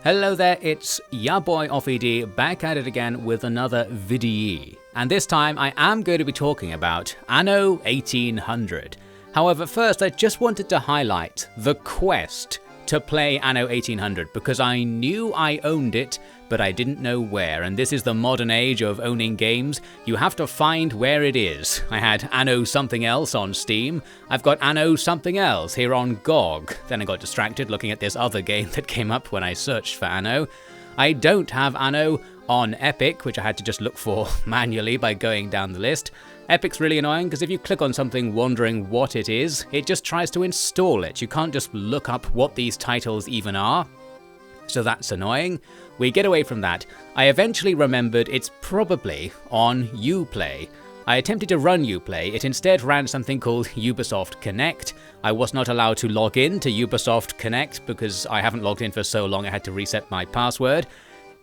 Hello there, it's ya boy OffED back at it again with another video. And this time I am going to be talking about Anno 1800. However, first I just wanted to highlight the quest to play Anno 1800 because I knew I owned it, but I didn't know where, and this is the modern age of owning games. You have to find where it is. I had Anno something else on Steam, I've got Anno something else here on GOG, then I got distracted looking at this other game that came up when I searched for Anno. I don't have Anno on Epic, which I had to just look for manually by going down the list. Epic's really annoying because if you click on something wondering what it is, it just tries to install it. You can't just look up what these titles even are. So that's annoying. We get away from that. I eventually remembered it's probably on Uplay. I attempted to run Uplay, it instead ran something called Ubisoft Connect. I was not allowed to log in to Ubisoft Connect because I haven't logged in for so long I had to reset my password.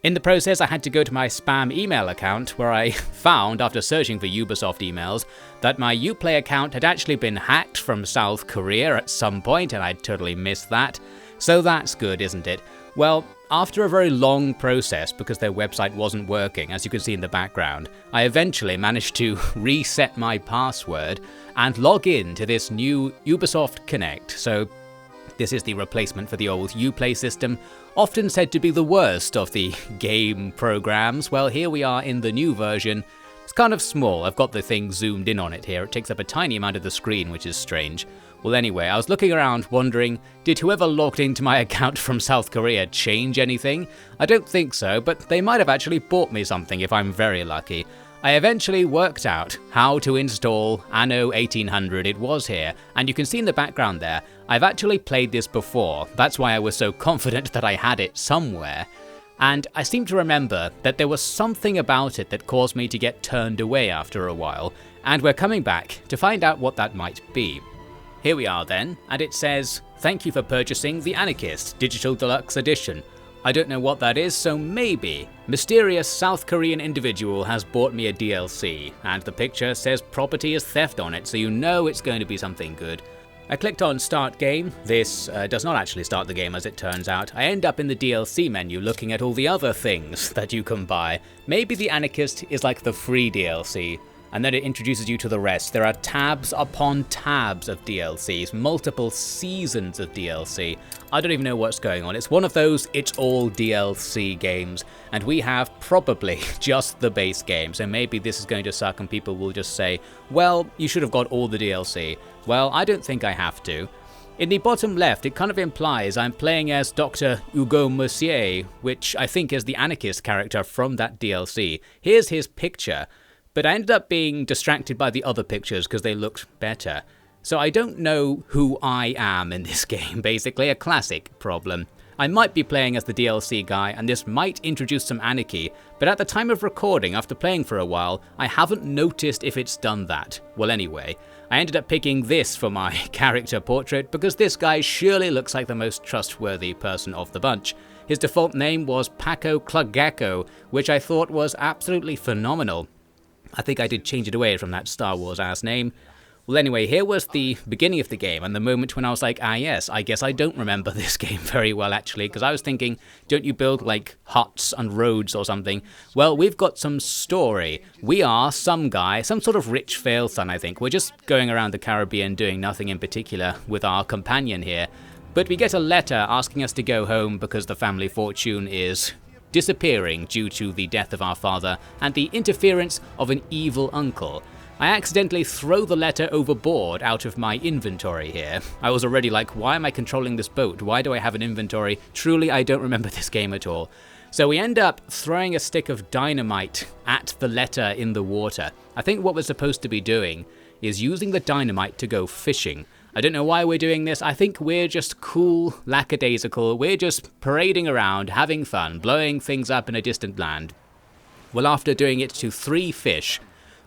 In the process, I had to go to my spam email account where I found, after searching for Ubisoft emails, that my Uplay account had actually been hacked from South Korea at some point, and I'd totally missed that. So that's good, isn't it? Well, after a very long process, because their website wasn't working, as you can see in the background, I eventually managed to reset my password and log in to this new Ubisoft Connect. So this is the replacement for the old Uplay system, often said to be the worst of the game programs. Well, here we are in the new version. It's kind of small. I've got the thing zoomed in on it here. It takes up a tiny amount of the screen, which is strange. Well, anyway, I was looking around wondering, did whoever logged into my account from South Korea change anything? I don't think so, but they might have actually bought me something if I'm very lucky. I eventually worked out how to install Anno 1800, it was here, and you can see in the background there, I've actually played this before, that's why I was so confident that I had it somewhere, and I seem to remember that there was something about it that caused me to get turned away after a while, and we're coming back to find out what that might be. Here we are then, and it says, "Thank you for purchasing the Anarchist Digital Deluxe Edition. I don't know what that is, so maybe. Mysterious South Korean individual has bought me a DLC, and the picture says property is theft on it, so you know it's going to be something good." I clicked on Start Game. This does not actually start the game as it turns out. I end up in the DLC menu looking at all the other things that you can buy. Maybe the Anarchist is like the free DLC. And then it introduces you to the rest. There are tabs upon tabs of DLCs, multiple seasons of DLC. I don't even know what's going on. It's one of those it's all DLC games, and we have probably just the base game, so maybe this is going to suck and people will just say, well, you should have got all the DLC. Well, I don't think I have to. In the bottom left, it kind of implies I'm playing as Dr. Hugo Mercier, which I think is the Anarchist character from that DLC. Here's his picture. But I ended up being distracted by the other pictures because they looked better. So I don't know who I am in this game, basically, a classic problem. I might be playing as the DLC guy, and this might introduce some anarchy, but at the time of recording, after playing for a while, I haven't noticed if it's done that. Well, anyway, I ended up picking this for my character portrait because this guy surely looks like the most trustworthy person of the bunch. His default name was Paco Clugacco, which I thought was absolutely phenomenal. I think I did change it away from that Star Wars ass name. Well, anyway, here was the beginning of the game and the moment when I was like, ah yes, I guess I don't remember this game very well actually, because I was thinking, don't you build like huts and roads or something? Well, we've got some story. We are some guy, some sort of rich fail son, I think. We're just going around the Caribbean doing nothing in particular with our companion here. But we get a letter asking us to go home because the family fortune is disappearing due to the death of our father and the interference of an evil uncle. I accidentally throw the letter overboard out of my inventory here. I was already like, why am I controlling this boat? Why do I have an inventory? Truly, I don't remember this game at all. So we end up throwing a stick of dynamite at the letter in the water. I think what we're supposed to be doing is using the dynamite to go fishing. I don't know why we're doing this. I think we're just cool, lackadaisical. We're just parading around, having fun, blowing things up in a distant land. Well, after doing it to 3 fish,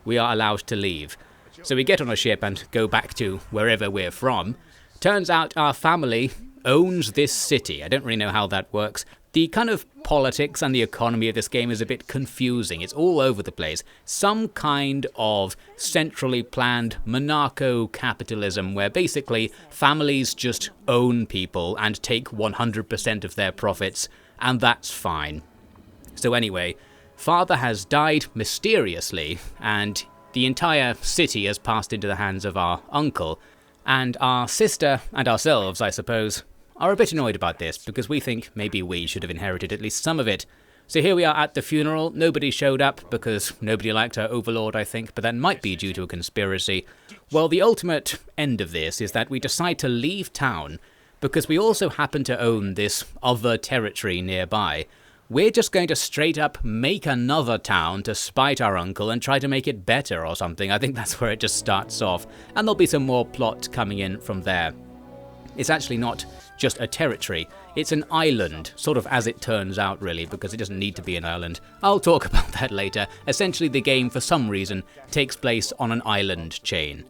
we are allowed to leave. So we get on a ship and go back to wherever we're from. Turns out our family owns this city. I don't really know how that works. The kind of politics and the economy of this game is a bit confusing. It's all over the place. Some kind of centrally planned monarcho-capitalism where basically families just own people and take 100% of their profits and that's fine. So anyway, father has died mysteriously, and the entire city has passed into the hands of our uncle, and our sister and ourselves, I suppose, are a bit annoyed about this because we think maybe we should have inherited at least some of it. So here we are at the funeral. Nobody showed up because nobody liked our overlord, I think, but that might be due to a conspiracy. Well, the ultimate end of this is that we decide to leave town because we also happen to own this other territory nearby. We're just going to straight up make another town to spite our uncle and try to make it better or something. I think that's where it just starts off, and there'll be some more plot coming in from there. It's actually not just a territory, it's an island, sort of as it turns out really, because it doesn't need to be an island. I'll talk about that later. Essentially the game, for some reason, takes place on an island chain.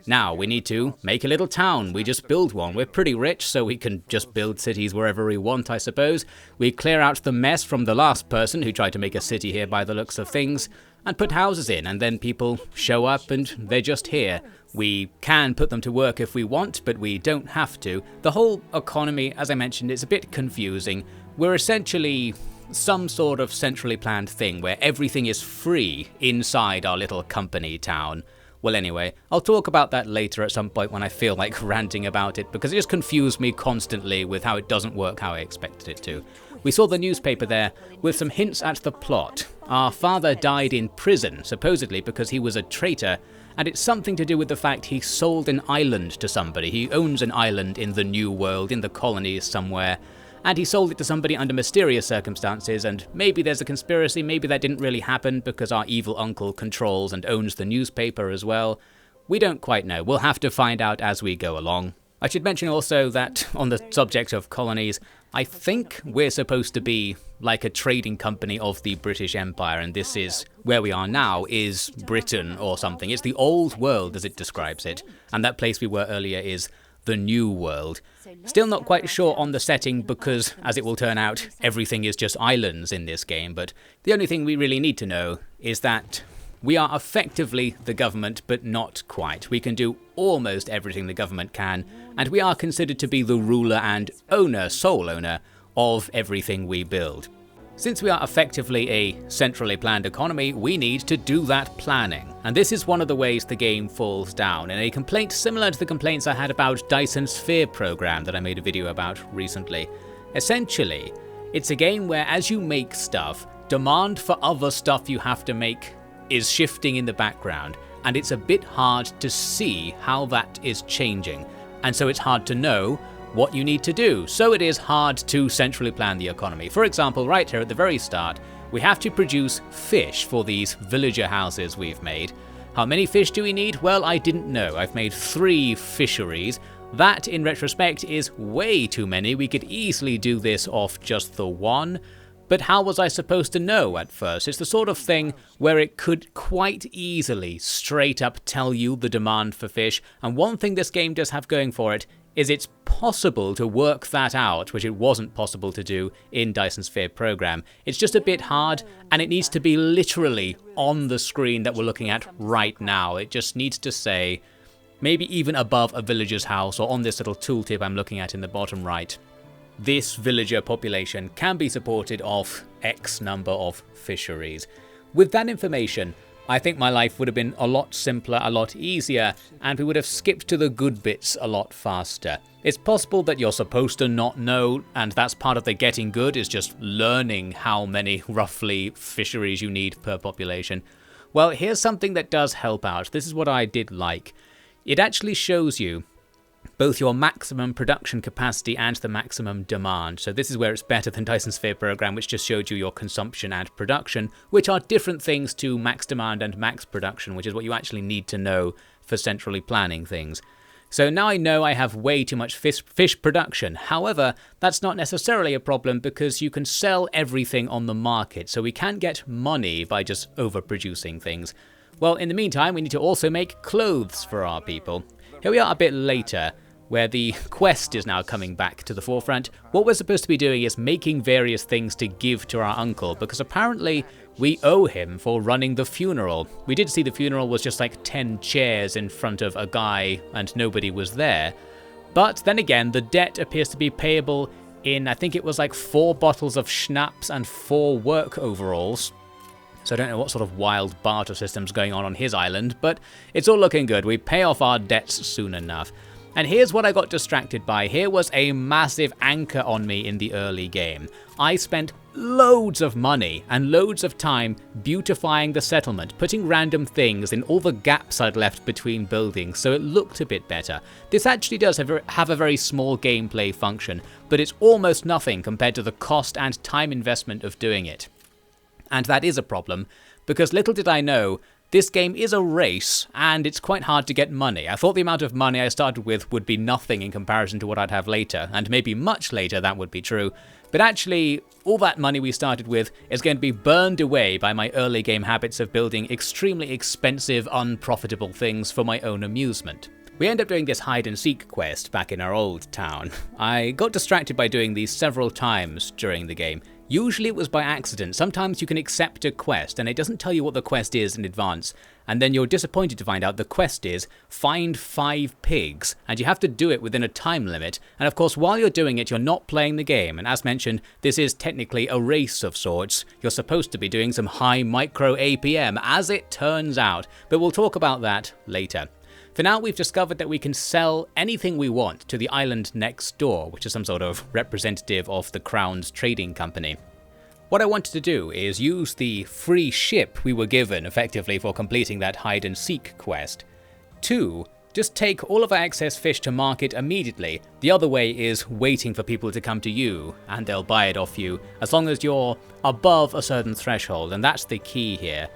Now, we need to make a little town. We just build one. We're pretty rich, so we can just build cities wherever we want, I suppose. We clear out the mess from the last person who tried to make a city here by the looks of things, and put houses in, and then people show up and they're just here. We can put them to work if we want, but we don't have to. The whole economy, as I mentioned, is a bit confusing. We're essentially some sort of centrally planned thing where everything is free inside our little company town. Well, anyway, I'll talk about that later at some point when I feel like ranting about it, because it just confused me constantly with how it doesn't work how I expected it to. We saw the newspaper there with some hints at the plot. Our father died in prison, supposedly because he was a traitor, and it's something to do with the fact he sold an island to somebody. He owns an island in the New World, in the colonies somewhere, and he sold it to somebody under mysterious circumstances, and maybe there's a conspiracy, maybe that didn't really happen because our evil uncle controls and owns the newspaper as well. We don't quite know. We'll have to find out as we go along. I should mention also that, on the subject of colonies, I think we're supposed to be like a trading company of the British Empire, and this is where we are now, is Britain or something. It's the old world as it describes it, and that place we were earlier is the New World. Still not quite sure on the setting because, as it will turn out, everything is just islands in this game, but the only thing we really need to know is that we are effectively the government, but not quite. We can do almost everything the government can, and we are considered to be the ruler and owner, sole owner, of everything we build. Since we are effectively a centrally planned economy, we need to do that planning. And this is one of the ways the game falls down, in a complaint similar to the complaints I had about Dyson Sphere program that I made a video about recently. Essentially, it's a game where as you make stuff, demand for other stuff you have to make is shifting in the background, and it's a bit hard to see how that is changing. And so it's hard to know what you need to do, so it is hard to centrally plan the economy. For example, right here at the very start, we have to produce fish for these villager houses we've made. How many fish do we need? Well, I didn't know. I've made 3 fisheries. That, in retrospect, is way too many. We could easily do this off just the 1. But how was I supposed to know at first? It's the sort of thing where it could quite easily straight up tell you the demand for fish, and one thing this game does have going for it is it's possible to work that out, which it wasn't possible to do in Dyson Sphere program. It's just a bit hard, and it needs to be literally on the screen that we're looking at right now. It just needs to say, maybe even above a villager's house, or on this little tooltip I'm looking at in the bottom right, this villager population can be supported of X number of fisheries. With that information, I think my life would have been a lot simpler, a lot easier, and we would have skipped to the good bits a lot faster. It's possible that you're supposed to not know, and that's part of the getting good, is just learning how many, roughly, fisheries you need per population. Well, here's something that does help out. This is what I did like. It actually shows you both your maximum production capacity and the maximum demand. So this is where it's better than Dyson Sphere program, which just showed you your consumption and production, which are different things to max demand and max production, which is what you actually need to know for centrally planning things. So now I know I have way too much fish production. However, that's not necessarily a problem because you can sell everything on the market, so we can get money by just overproducing things. Well, in the meantime, we need to also make clothes for our people. Here we are a bit later, where the quest is now coming back to the forefront. What we're supposed to be doing is making various things to give to our uncle, because apparently we owe him for running the funeral. We did see the funeral was just like 10 chairs in front of a guy and nobody was there. But then again, the debt appears to be payable in, I think it was like 4 bottles of schnapps and 4 work overalls. So I don't know what sort of wild barter system's going on his island, but it's all looking good. We pay off our debts soon enough. And here's what I got distracted by. Here was a massive anchor on me in the early game. I spent loads of money and loads of time beautifying the settlement, putting random things in all the gaps I'd left between buildings so it looked a bit better. This actually does have a very small gameplay function, but it's almost nothing compared to the cost and time investment of doing it. And that is a problem, because little did I know, this game is a race, and it's quite hard to get money. I thought the amount of money I started with would be nothing in comparison to what I'd have later, and maybe much later that would be true. But actually, all that money we started with is going to be burned away by my early game habits of building extremely expensive, unprofitable things for my own amusement. We end up doing this hide-and-seek quest back in our old town. I got distracted by doing these several times during the game. Usually it was by accident. Sometimes you can accept a quest and it doesn't tell you what the quest is in advance, and then you're disappointed to find out the quest is find 5 pigs, and you have to do it within a time limit. And of course, while you're doing it, you're not playing the game, and as mentioned, this is technically a race of sorts. You're supposed to be doing some high micro APM, as it turns out, but we'll talk about that later. For now, we've discovered that we can sell anything we want to the island next door, which is some sort of representative of the Crown's trading company. What I wanted to do is use the free ship we were given effectively for completing that hide-and-seek quest to just take all of our excess fish to market immediately. The other way is waiting for people to come to you, and they'll buy it off you, as long as you're above a certain threshold, and that's the key here.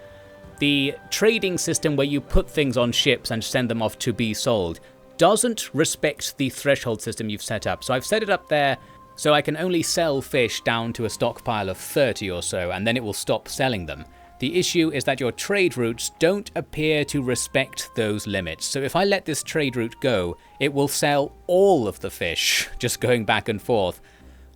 The trading system where you put things on ships and send them off to be sold doesn't respect the threshold system you've set up. So I've set it up there so I can only sell fish down to a stockpile of 30 or so, and then it will stop selling them. The issue is that your trade routes don't appear to respect those limits. So if I let this trade route go, it will sell all of the fish, just going back and forth.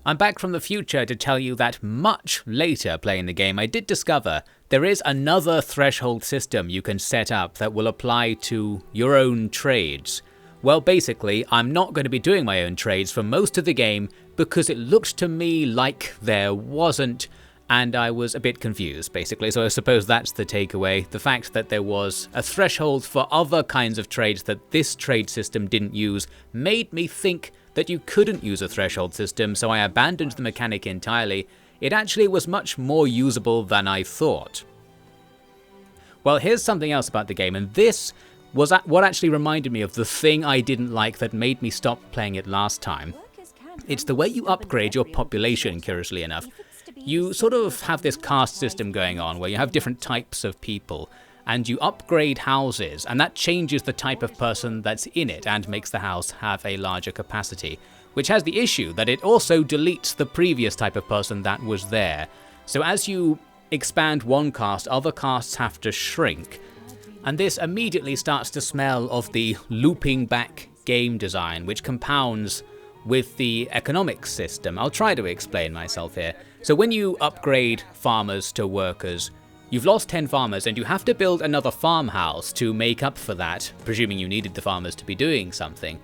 I'm back from the future to tell you that much later playing the game, I did discover there is another threshold system you can set up that will apply to your own trades. Well, basically, I'm not going to be doing my own trades for most of the game because it looked to me like there wasn't, and I was a bit confused, basically. So I suppose that's the takeaway. The fact that there was a threshold for other kinds of trades that this trade system didn't use made me think that you couldn't use a threshold system, so I abandoned the mechanic entirely. It actually was much more usable than I thought. Well, here's something else about the game, and this was what actually reminded me of the thing I didn't like that made me stop playing it last time. It's the way you upgrade your population, curiously enough. You sort of have this caste system going on where you have different types of people, and you upgrade houses, and that changes the type of person that's in it and makes the house have a larger capacity, which has the issue that it also deletes the previous type of person that was there. So as you expand one caste, other castes have to shrink, and this immediately starts to smell of the looping back game design, which compounds with the economic system. I'll try to explain myself here. So when you upgrade farmers to workers, you've lost 10 farmers and you have to build another farmhouse to make up for that, presuming you needed the farmers to be doing something.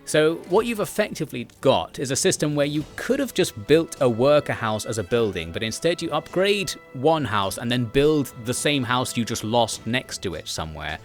So what you've effectively got is a system where you could have just built a worker house as a building, but instead you upgrade one house and then build the same house you just lost next to it somewhere.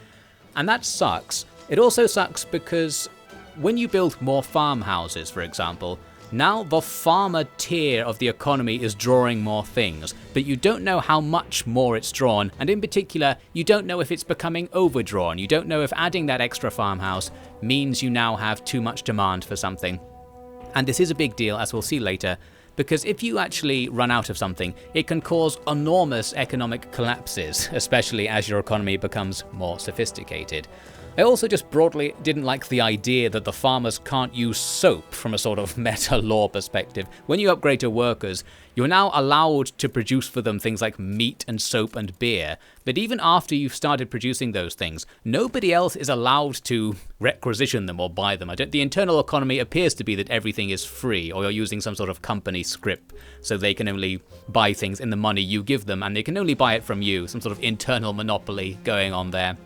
And that sucks. It also sucks because when you build more farmhouses, for example, now the farmer tier of the economy is drawing more things, but you don't know how much more it's drawn, and in particular, you don't know if it's becoming overdrawn. You don't know if adding that extra farmhouse means you now have too much demand for something. And this is a big deal, as we'll see later, because if you actually run out of something, it can cause enormous economic collapses, especially as your economy becomes more sophisticated. I also just broadly didn't like the idea that the farmers can't use soap from a sort of meta lore perspective. When you upgrade to workers, you're now allowed to produce for them things like meat and soap and beer, but even after you've started producing those things, nobody else is allowed to requisition them or buy them. The internal economy appears to be that everything is free, or you're using some sort of company script, so they can only buy things in the money you give them, and they can only buy it from you, some sort of internal monopoly going on there.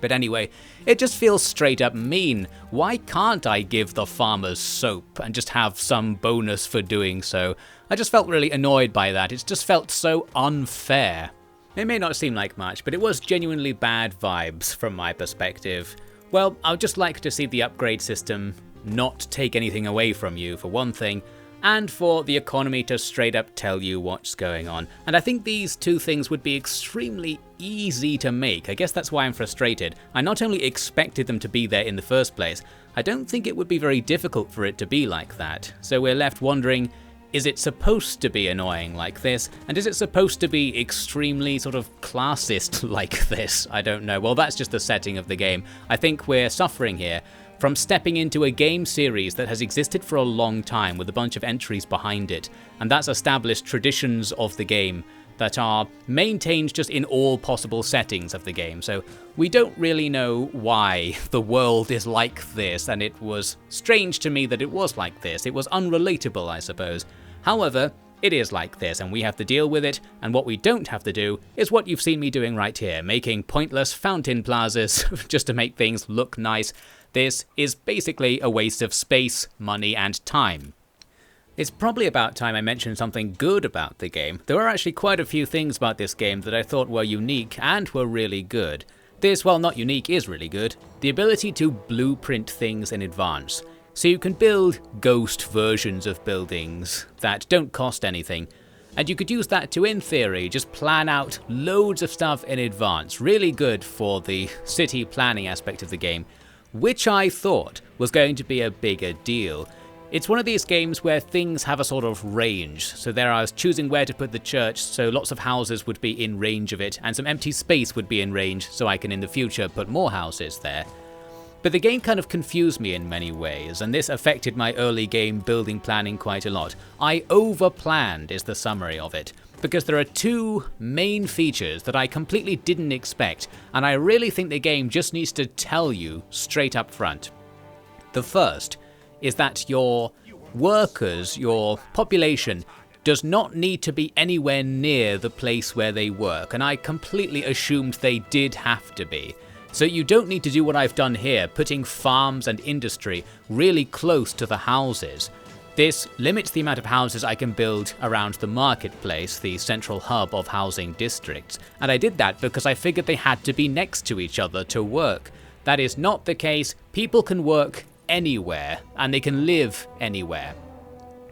But anyway, it just feels straight up mean. Why can't I give the farmers soap and just have some bonus for doing so? I just felt really annoyed by that. It just felt so unfair. It may not seem like much, but it was genuinely bad vibes from my perspective. Well, I would just like to see the upgrade system not take anything away from you, for one thing, and for the economy to straight up tell you what's going on. And I think these two things would be extremely easy to make. I guess that's why I'm frustrated. I not only expected them to be there in the first place, I don't think it would be very difficult for it to be like that. So we're left wondering, is it supposed to be annoying like this? And is it supposed to be extremely sort of classist like this? I don't know. Well, that's just the setting of the game. I think we're suffering here from stepping into a game series that has existed for a long time with a bunch of entries behind it, and that's established traditions of the game that are maintained just in all possible settings of the game. So we don't really know why the world is like this, and it was strange to me that it was like this. It was unrelatable, I suppose. However, it is like this, and we have to deal with it, and what we don't have to do is what you've seen me doing right here, making pointless fountain plazas just to make things look nice. This is basically a waste of space, money, and time. It's probably about time I mentioned something good about the game. There are actually quite a few things about this game that I thought were unique and were really good. This, while not unique, is really good. The ability to blueprint things in advance. So you can build ghost versions of buildings that don't cost anything. And you could use that to, in theory, just plan out loads of stuff in advance. Really good for the city planning aspect of the game, which I thought was going to be a bigger deal. It's one of these games where things have a sort of range, so there I was choosing where to put the church, so lots of houses would be in range of it, and some empty space would be in range, so I can in the future put more houses there. But the game kind of confused me in many ways, and this affected my early game building planning quite a lot. I over-planned is the summary of it, because there are two main features that I completely didn't expect, and I really think the game just needs to tell you straight up front. The first is that your workers, your population, does not need to be anywhere near the place where they work, and I completely assumed they did have to be. So you don't need to do what I've done here, putting farms and industry really close to the houses. This limits the amount of houses I can build around the marketplace, the central hub of housing districts, and I did that because I figured they had to be next to each other to work. That is not the case. People can work anywhere, and they can live anywhere.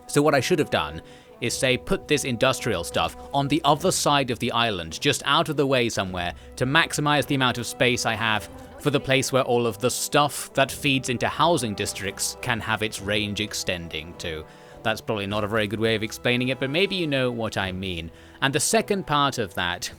So what I should have done is say put this industrial stuff on the other side of the island, just out of the way somewhere, to maximize the amount of space I have for the place where all of the stuff that feeds into housing districts can have its range extending to. That's probably not a very good way of explaining it, but maybe you know what I mean. And the second part of that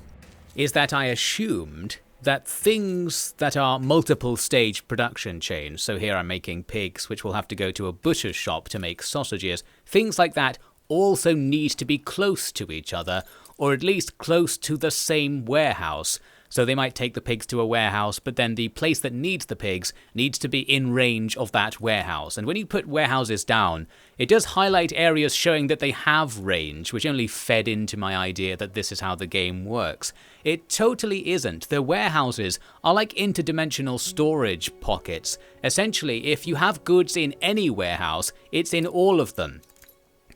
is that I assumed that things that are multiple stage production chains, so here I'm making pigs which will have to go to a butcher's shop to make sausages, things like that also need to be close to each other, or at least close to the same warehouse. So they might take the pigs to a warehouse, but then the place that needs the pigs needs to be in range of that warehouse. And when you put warehouses down, it does highlight areas showing that they have range, which only fed into my idea that this is how the game works. It totally isn't. The warehouses are like interdimensional storage pockets. Essentially, if you have goods in any warehouse, it's in all of them.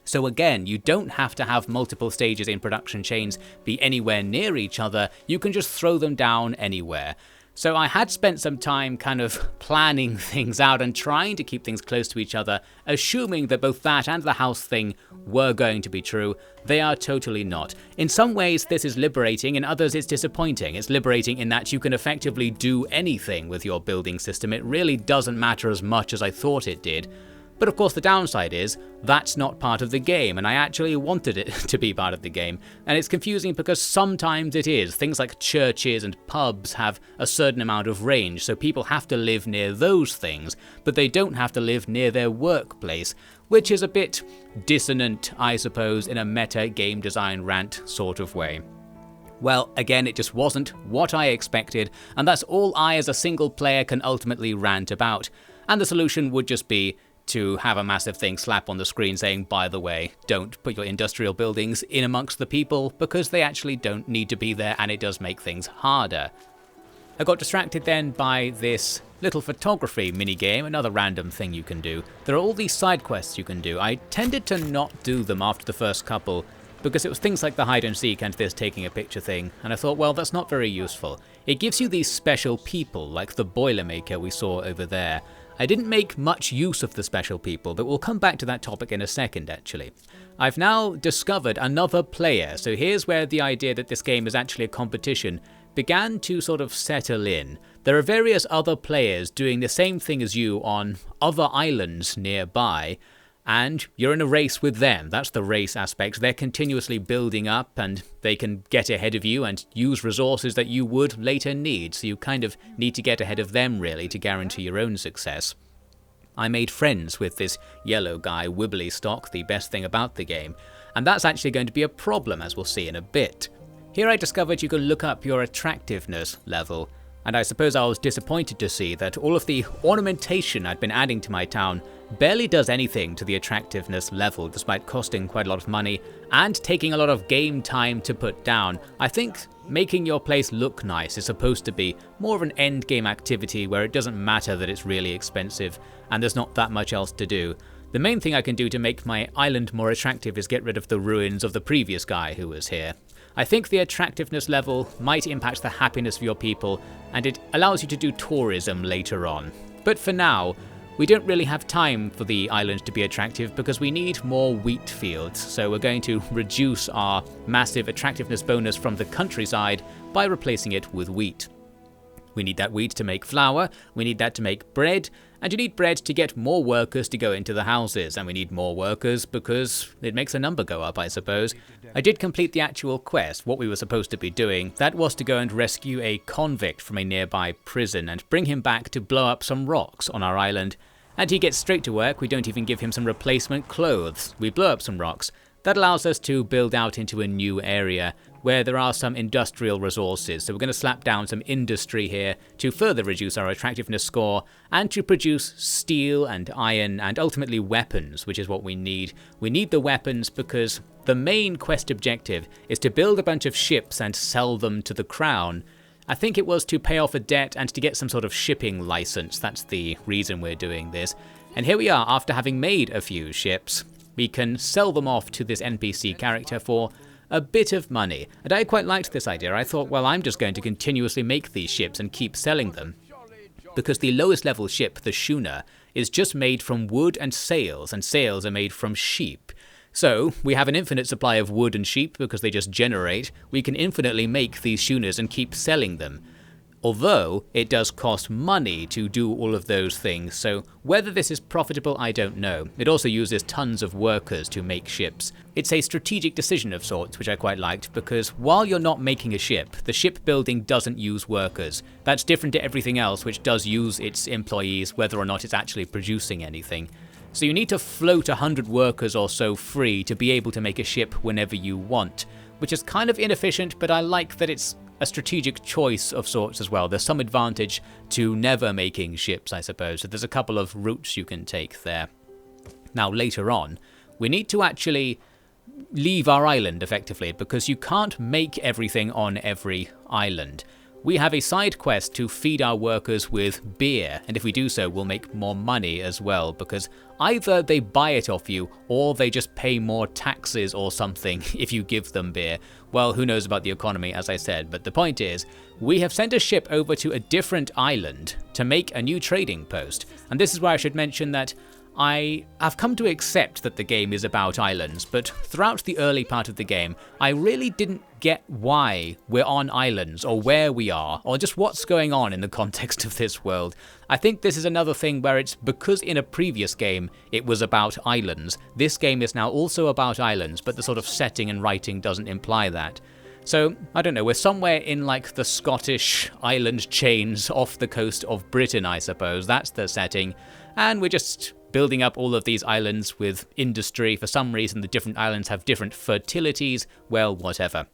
So again, you don't have to have multiple stages in production chains be anywhere near each other, you can just throw them down anywhere. So I had spent some time kind of planning things out and trying to keep things close to each other, assuming that both that and the house thing were going to be true. They are totally not. In some ways this is liberating, in others it's disappointing. It's liberating in that you can effectively do anything with your building system. It really doesn't matter as much as I thought it did. But of course the downside is, that's not part of the game, and I actually wanted it to be part of the game. And it's confusing because sometimes it is. Things like churches and pubs have a certain amount of range, so people have to live near those things, but they don't have to live near their workplace, which is a bit dissonant, I suppose, in a meta game design rant sort of way. Well, again, it just wasn't what I expected, and that's all I as a single player can ultimately rant about. And the solution would just be to have a massive thing slap on the screen saying, by the way, don't put your industrial buildings in amongst the people because they actually don't need to be there and it does make things harder. I got distracted then by this little photography minigame, another random thing you can do. There are all these side quests you can do. I tended to not do them after the first couple because it was things like the hide and seek and this taking a picture thing, and I thought, well, that's not very useful. It gives you these special people, like the Boilermaker we saw over there. I didn't make much use of the special people, but we'll come back to that topic in a second actually. I've now discovered another player, so here's where the idea that this game is actually a competition began to sort of settle in. There are various other players doing the same thing as you on other islands nearby, and you're in a race with them. That's the race aspect. They're continuously building up and they can get ahead of you and use resources that you would later need, so you kind of need to get ahead of them really to guarantee your own success. I made friends with this yellow guy, Wibbly Stock, the best thing about the game, and that's actually going to be a problem, as we'll see in a bit. Here I discovered you can look up your attractiveness level, and I suppose I was disappointed to see that all of the ornamentation I'd been adding to my town barely does anything to the attractiveness level, despite costing quite a lot of money and taking a lot of game time to put down. I think making your place look nice is supposed to be more of an end game activity where it doesn't matter that it's really expensive and there's not that much else to do. The main thing I can do to make my island more attractive is get rid of the ruins of the previous guy who was here. I think the attractiveness level might impact the happiness of your people, and it allows you to do tourism later on. But for now, we don't really have time for the island to be attractive because we need more wheat fields, so we're going to reduce our massive attractiveness bonus from the countryside by replacing it with wheat. We need that wheat to make flour, we need that to make bread, and you need bread to get more workers to go into the houses, and we need more workers because it makes the number go up, I suppose. I did complete the actual quest, what we were supposed to be doing. That was to go and rescue a convict from a nearby prison and bring him back to blow up some rocks on our island. And he gets straight to work. We don't even give him some replacement clothes. We blow up some rocks. That allows us to build out into a new area where there are some industrial resources. So we're going to slap down some industry here to further reduce our attractiveness score and to produce steel and iron and ultimately weapons, which is what we need. We need the weapons because the main quest objective is to build a bunch of ships and sell them to the crown. I think it was to pay off a debt and to get some sort of shipping license. That's the reason we're doing this. And here we are, after having made a few ships. We can sell them off to this NPC character for a bit of money. And I quite liked this idea. I thought, well, I'm just going to continuously make these ships and keep selling them. Because the lowest level ship, the schooner, is just made from wood and sails are made from sheep. So, we have an infinite supply of wood and sheep because they just generate. We can infinitely make these schooners and keep selling them. Although, it does cost money to do all of those things, so whether this is profitable I don't know. It also uses tons of workers to make ships. It's a strategic decision of sorts, which I quite liked, because while you're not making a ship, the shipbuilding doesn't use workers. That's different to everything else which does use its employees, whether or not it's actually producing anything. So you need to float 100 workers or so free to be able to make a ship whenever you want, which is kind of inefficient, but I like that it's a strategic choice of sorts as well. There's some advantage to never making ships, I suppose, so there's a couple of routes you can take there. Now later on, we need to actually leave our island effectively, because you can't make everything on every island. We have a side quest to feed our workers with beer, and if we do so, we'll make more money as well, because either they buy it off you, or they just pay more taxes or something if you give them beer. Well, who knows about the economy, as I said, but the point is, we have sent a ship over to a different island to make a new trading post, and this is where I should mention that I have come to accept that the game is about islands, but throughout the early part of the game, I really didn't get why we're on islands, or where we are, or just what's going on in the context of this world. I think this is another thing where it's because in a previous game it was about islands. This game is now also about islands, but the sort of setting and writing doesn't imply that. So, I don't know, we're somewhere in like the Scottish island chains off the coast of Britain, I suppose. That's the setting. And we're just building up all of these islands with industry. For some reason, the different islands have different fertilities. Well, whatever.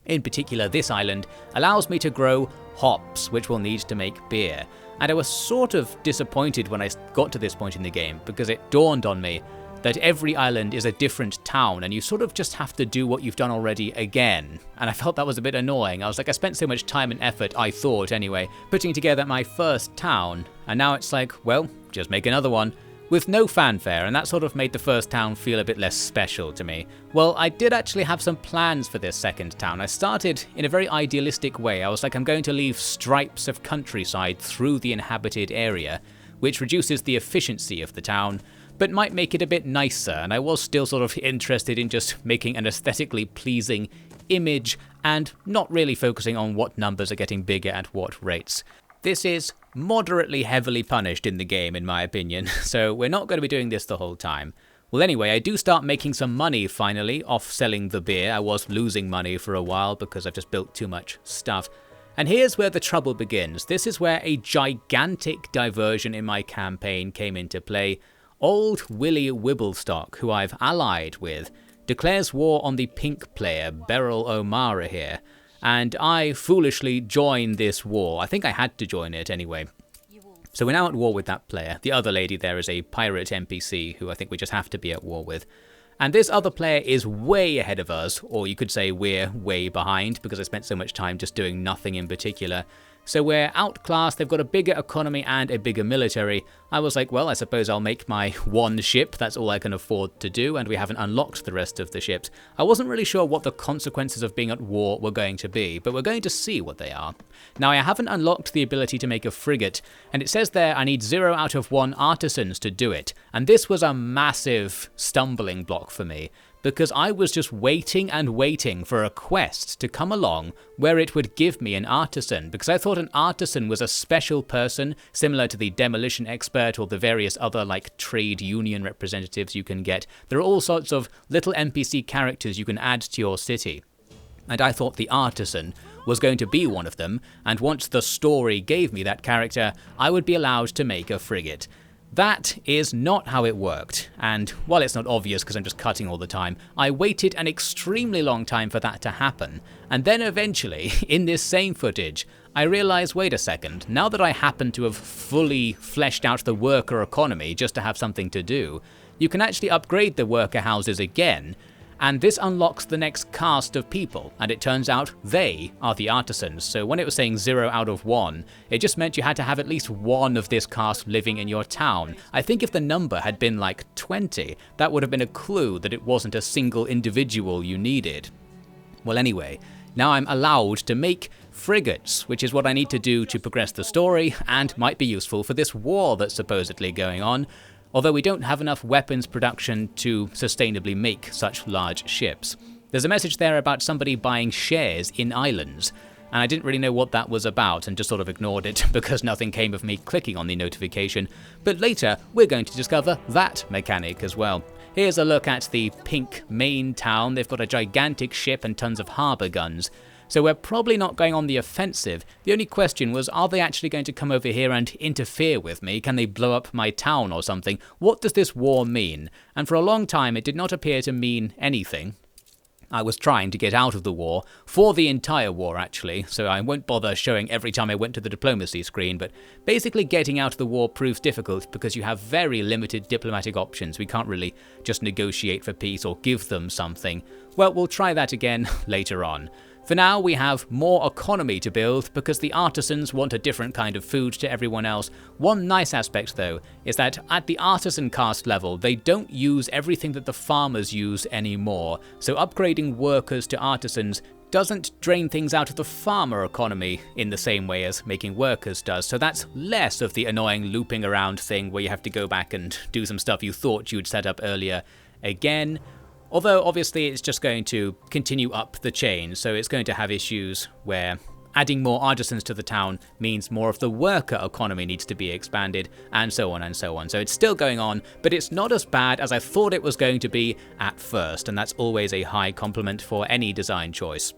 In particular, this island allows me to grow hops, which we'll need to make beer. And I was sort of disappointed when I got to this point in the game, because it dawned on me that every island is a different town and you sort of just have to do what you've done already again. And I felt that was a bit annoying. I was like, I spent so much time and effort, I thought anyway, putting together my first town, and now it's like, well, just make another one. With no fanfare, and that sort of made the first town feel a bit less special to me. Well, I did actually have some plans for this second town. I started in a very idealistic way. I was like, I'm going to leave stripes of countryside through the inhabited area, which reduces the efficiency of the town, but might make it a bit nicer, and I was still sort of interested in just making an aesthetically pleasing image and not really focusing on what numbers are getting bigger at what rates. This is moderately heavily punished in the game, in my opinion, so we're not going to be doing this the whole time. Well, anyway, I do start making some money finally off selling the beer. I was losing money for a while because I've just built too much stuff. And here's where the trouble begins. This is where a gigantic diversion in my campaign came into play. Old Willie Wibblestock, who I've allied with, declares war on the pink player, Beryl O'Mara here. And I foolishly joined this war. I think I had to join it anyway. So we're now at war with that player. The other lady there is a pirate NPC who I think we just have to be at war with. And this other player is way ahead of us, or you could say we're way behind because I spent so much time just doing nothing in particular. So we're outclassed, they've got a bigger economy and a bigger military. I was like, well, I suppose I'll make my one ship, that's all I can afford to do, and we haven't unlocked the rest of the ships. I wasn't really sure what the consequences of being at war were going to be, but we're going to see what they are. Now, I haven't unlocked the ability to make a frigate, and it says there I need 0 out of 1 artisans to do it, and this was a massive stumbling block for me, because I was just waiting and waiting for a quest to come along where it would give me an artisan, because I thought an artisan was a special person, similar to the demolition expert or the various other like trade union representatives you can get. There are all sorts of little NPC characters you can add to your city. And I thought the artisan was going to be one of them, and once the story gave me that character, I would be allowed to make a frigate. That is not how it worked, and while it's not obvious because I'm just cutting all the time, I waited an extremely long time for that to happen, and then eventually, in this same footage, I realised, wait a second, now that I happen to have fully fleshed out the worker economy just to have something to do, you can actually upgrade the worker houses again, and this unlocks the next caste of people, and it turns out they are the artisans. So when it was saying 0 out of 1, it just meant you had to have at least one of this caste living in your town. I think if the number had been like 20, that would have been a clue that it wasn't a single individual you needed. Well anyway, now I'm allowed to make frigates, which is what I need to do to progress the story, and might be useful for this war that's supposedly going on. Although we don't have enough weapons production to sustainably make such large ships. There's a message there about somebody buying shares in islands, and I didn't really know what that was about and just sort of ignored it because nothing came of me clicking on the notification, but later we're going to discover that mechanic as well. Here's a look at the pink main town. They've got a gigantic ship and tons of harbour guns. So we're probably not going on the offensive. The only question was, are they actually going to come over here and interfere with me? Can they blow up my town or something? What does this war mean? And for a long time it did not appear to mean anything. I was trying to get out of the war, for the entire war actually, so I won't bother showing every time I went to the diplomacy screen, but basically getting out of the war proves difficult because you have very limited diplomatic options. We can't really just negotiate for peace or give them something. Well, we'll try that again later on. For now, we have more economy to build because the artisans want a different kind of food to everyone else. One nice aspect though is that at the artisan caste level, they don't use everything that the farmers use anymore, so upgrading workers to artisans doesn't drain things out of the farmer economy in the same way as making workers does, so that's less of the annoying looping around thing where you have to go back and do some stuff you thought you'd set up earlier again. Although obviously it's just going to continue up the chain, so it's going to have issues where adding more artisans to the town means more of the worker economy needs to be expanded, and so on and so on. So it's still going on, but it's not as bad as I thought it was going to be at first, and that's always a high compliment for any design choice.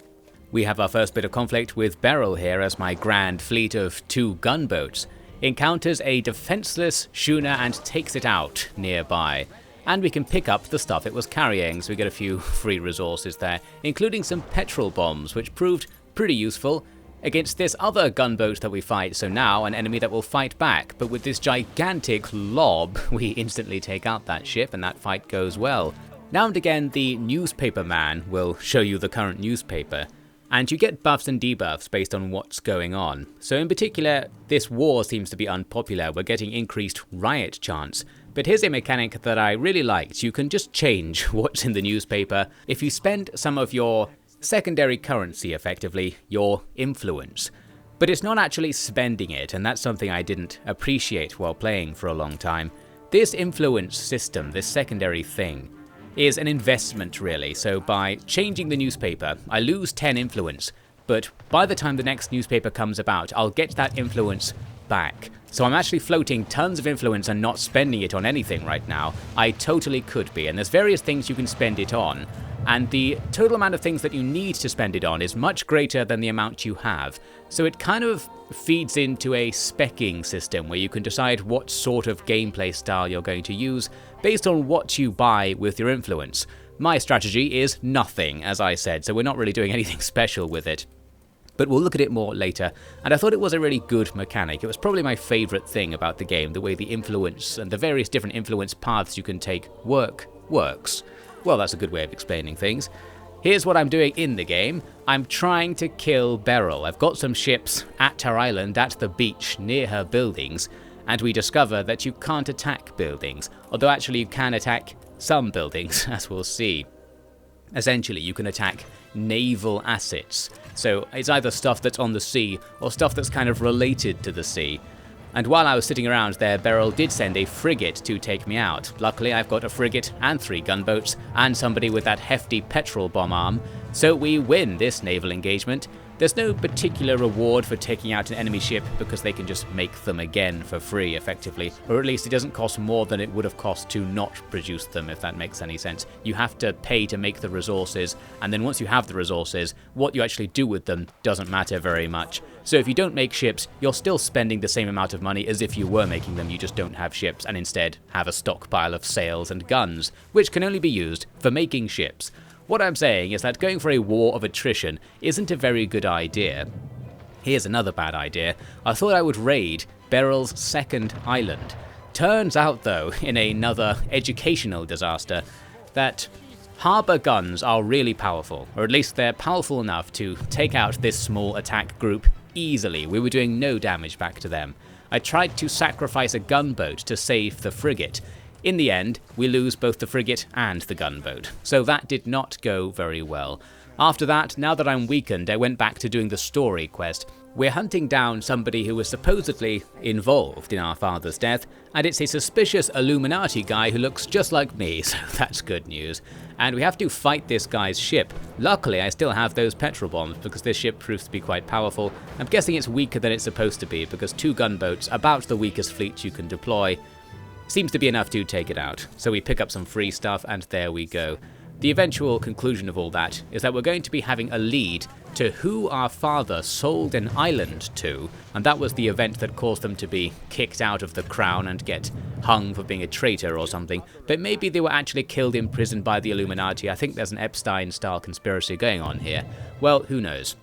We have our first bit of conflict with Beryl here as my grand fleet of 2 gunboats encounters a defenseless schooner and takes it out nearby. And we can pick up the stuff it was carrying, so we get a few free resources there, including some petrol bombs, which proved pretty useful. against this other gunboat that we fight, so now an enemy that will fight back, but with this gigantic lob, we instantly take out that ship and that fight goes well. Now and again, the newspaper man will show you the current newspaper, and you get buffs and debuffs based on what's going on. So in particular, this war seems to be unpopular, we're getting increased riot chance. But here's a mechanic that I really liked. You can just change what's in the newspaper if you spend some of your secondary currency, effectively, your influence. But it's not actually spending it, and that's something I didn't appreciate while playing for a long time. This influence system, this secondary thing, is an investment really. So by changing the newspaper, I lose 10 influence, but by the time the next newspaper comes about, I'll get that influence back. So I'm actually floating tons of influence and not spending it on anything right now. I totally could be, and there's various things you can spend it on, and the total amount of things that you need to spend it on is much greater than the amount you have. So it kind of feeds into a speccing system where you can decide what sort of gameplay style you're going to use based on what you buy with your influence. My strategy is nothing, as I said, so we're not really doing anything special with it. But we'll look at it more later, and I thought it was a really good mechanic. It was probably my favourite thing about the game, the way the influence and the various different influence paths you can take works. Well, that's a good way of explaining things. Here's what I'm doing in the game. I'm trying to kill Beryl. I've got some ships at her island, at the beach, near her buildings, and we discover that you can't attack buildings, although actually you can attack some buildings, as we'll see. Essentially, you can attack naval assets. So it's either stuff that's on the sea or stuff that's kind of related to the sea. And while I was sitting around there, Beryl did send a frigate to take me out. Luckily, I've got a frigate and 3 gunboats and somebody with that hefty petrol bomb arm, so we win this naval engagement. There's no particular reward for taking out an enemy ship because they can just make them again for free, effectively. Or at least it doesn't cost more than it would have cost to not produce them, if that makes any sense. You have to pay to make the resources, and then once you have the resources, what you actually do with them doesn't matter very much. So if you don't make ships, you're still spending the same amount of money as if you were making them, you just don't have ships, and instead have a stockpile of sails and guns, which can only be used for making ships. What I'm saying is that going for a war of attrition isn't a very good idea. Here's another bad idea. I thought I would raid Beryl's second island. Turns out though, in another educational disaster, that harbour guns are really powerful, or at least they're powerful enough to take out this small attack group easily. We were doing no damage back to them. I tried to sacrifice a gunboat to save the frigate. In the end, we lose both the frigate and the gunboat, so that did not go very well. After that, now that I'm weakened, I went back to doing the story quest. We're hunting down somebody who was supposedly involved in our father's death, and it's a suspicious Illuminati guy who looks just like me, so that's good news. And we have to fight this guy's ship. Luckily, I still have those petrol bombs because this ship proves to be quite powerful. I'm guessing it's weaker than it's supposed to be because 2 gunboats, about the weakest fleet you can deploy, seems to be enough to take it out. So we pick up some free stuff and there we go. The eventual conclusion of all that is that we're going to be having a lead to who our father sold an island to, and that was the event that caused them to be kicked out of the crown and get hung for being a traitor or something. But maybe they were actually killed in prison by the Illuminati. I think there's an Epstein-style conspiracy going on here. Well, who knows?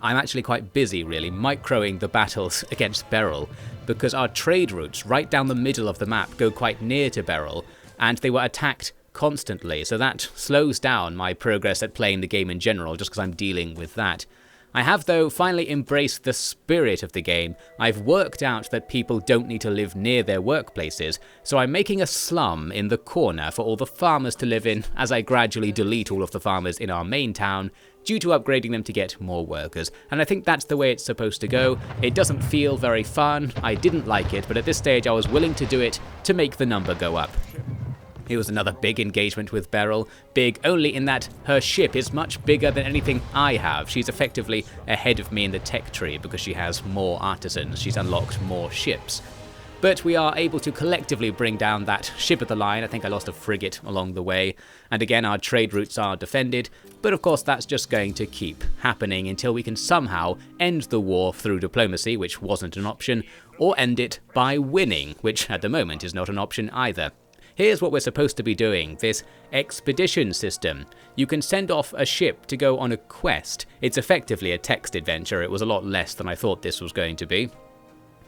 I'm actually quite busy, really, microing the battles against Beryl, because our trade routes right down the middle of the map go quite near to Beryl, and they were attacked constantly, so that slows down my progress at playing the game in general, just because I'm dealing with that. I have, though, finally embraced the spirit of the game. I've worked out that people don't need to live near their workplaces, so I'm making a slum in the corner for all the farmers to live in as I gradually delete all of the farmers in our main town, due to upgrading them to get more workers. And I think that's the way it's supposed to go. It doesn't feel very fun, I didn't like it, but at this stage I was willing to do it to make the number go up. It was another big engagement with Beryl, big only in that her ship is much bigger than anything I have. She's effectively ahead of me in the tech tree because she has more artisans, she's unlocked more ships. But we are able to collectively bring down that ship of the line. I think I lost a frigate along the way, and again our trade routes are defended, but of course that's just going to keep happening until we can somehow end the war through diplomacy, which wasn't an option, or end it by winning, which at the moment is not an option either. Here's what we're supposed to be doing, this expedition system. You can send off a ship to go on a quest. It's effectively a text adventure. It was a lot less than I thought this was going to be.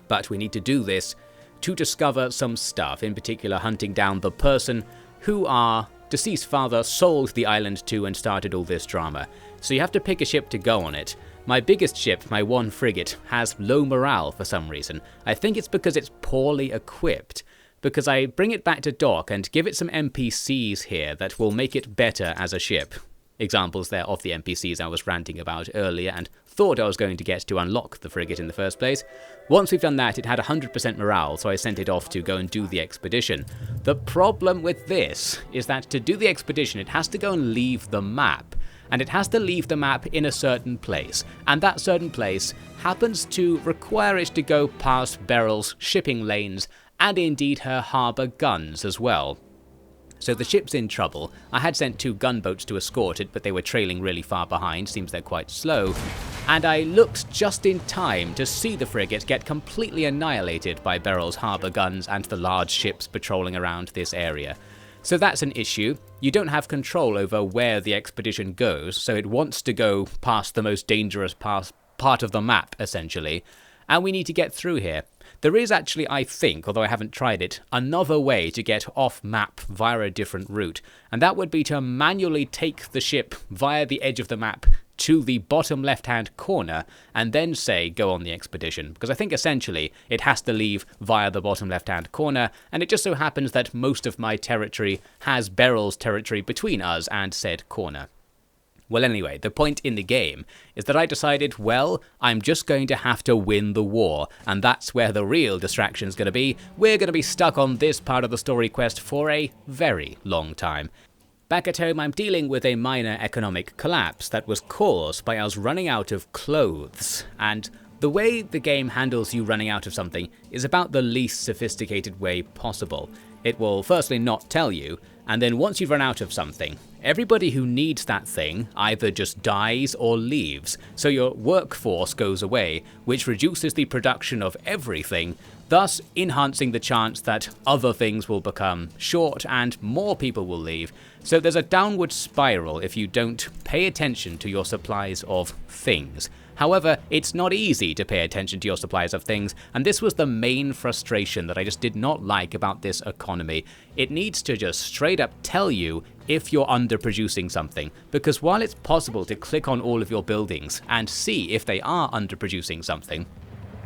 But we need to do this to discover some stuff, in particular hunting down the person who our deceased father sold the island to and started all this drama. So you have to pick a ship to go on it. My biggest ship, my one frigate, has low morale for some reason. I think it's because it's poorly equipped. Because I bring it back to dock and give it some NPCs here that will make it better as a ship. Examples there of the NPCs I was ranting about earlier and thought I was going to get to unlock the frigate in the first place. Once we've done that, it had 100% morale, so I sent it off to go and do the expedition. The problem with this is that to do the expedition, it has to go and leave the map. And it has to leave the map in a certain place, and that certain place happens to require it to go past Beryl's shipping lanes and indeed her harbour guns as well. So the ship's in trouble. I had sent 2 gunboats to escort it, but they were trailing really far behind, seems they're quite slow. And I looked just in time to see the frigate get completely annihilated by Beryl's harbour guns and the large ships patrolling around this area. So that's an issue. You don't have control over where the expedition goes, so it wants to go past the most dangerous part of the map, essentially. And we need to get through here. There is actually, I think, although I haven't tried it, another way to get off map via a different route, and that would be to manually take the ship via the edge of the map to the bottom left-hand corner, and then say go on the expedition, because I think essentially it has to leave via the bottom left-hand corner, and it just so happens that most of my territory has Beryl's territory between us and said corner. Well, anyway, the point in the game is that I decided, well, I'm just going to have to win the war, and that's where the real distraction's going to be. We're going to be stuck on this part of the story quest for a very long time. Back at home, I'm dealing with a minor economic collapse that was caused by us running out of clothes, and the way the game handles you running out of something is about the least sophisticated way possible. It will firstly not tell you, and then once you've run out of something, everybody who needs that thing either just dies or leaves, so your workforce goes away, which reduces the production of everything, thus enhancing the chance that other things will become short and more people will leave. So there's a downward spiral if you don't pay attention to your supplies of things. However, it's not easy to pay attention to your supplies of things, and this was the main frustration that I just did not like about this economy. It needs to just straight up tell you if you're underproducing something, because while it's possible to click on all of your buildings and see if they are underproducing something,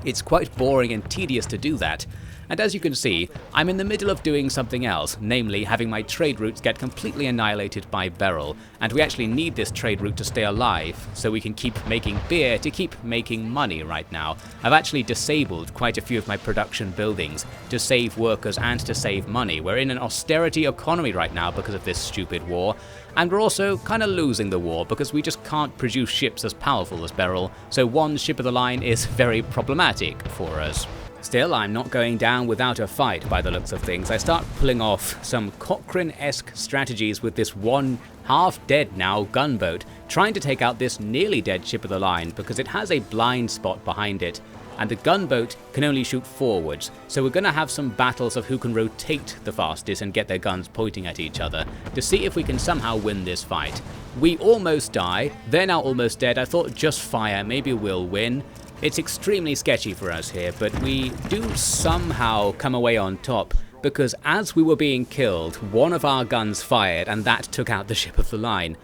it's quite boring and tedious to do that. And as you can see, I'm in the middle of doing something else, namely having my trade routes get completely annihilated by Beryl, and we actually need this trade route to stay alive, so we can keep making beer to keep making money right now. I've actually disabled quite a few of my production buildings to save workers and to save money. We're in an austerity economy right now because of this stupid war, and we're also kind of losing the war because we just can't produce ships as powerful as Beryl, so one ship of the line is very problematic for us. Still, I'm not going down without a fight by the looks of things. I start pulling off some Cochrane-esque strategies with this one half-dead now gunboat, trying to take out this nearly dead ship of the line because it has a blind spot behind it, and the gunboat can only shoot forwards, so we're going to have some battles of who can rotate the fastest and get their guns pointing at each other to see if we can somehow win this fight. We almost die, they're now almost dead. I thought just fire, maybe we'll win. It's extremely sketchy for us here, but we do somehow come away on top, because as we were being killed, one of our guns fired and that took out the ship of the line.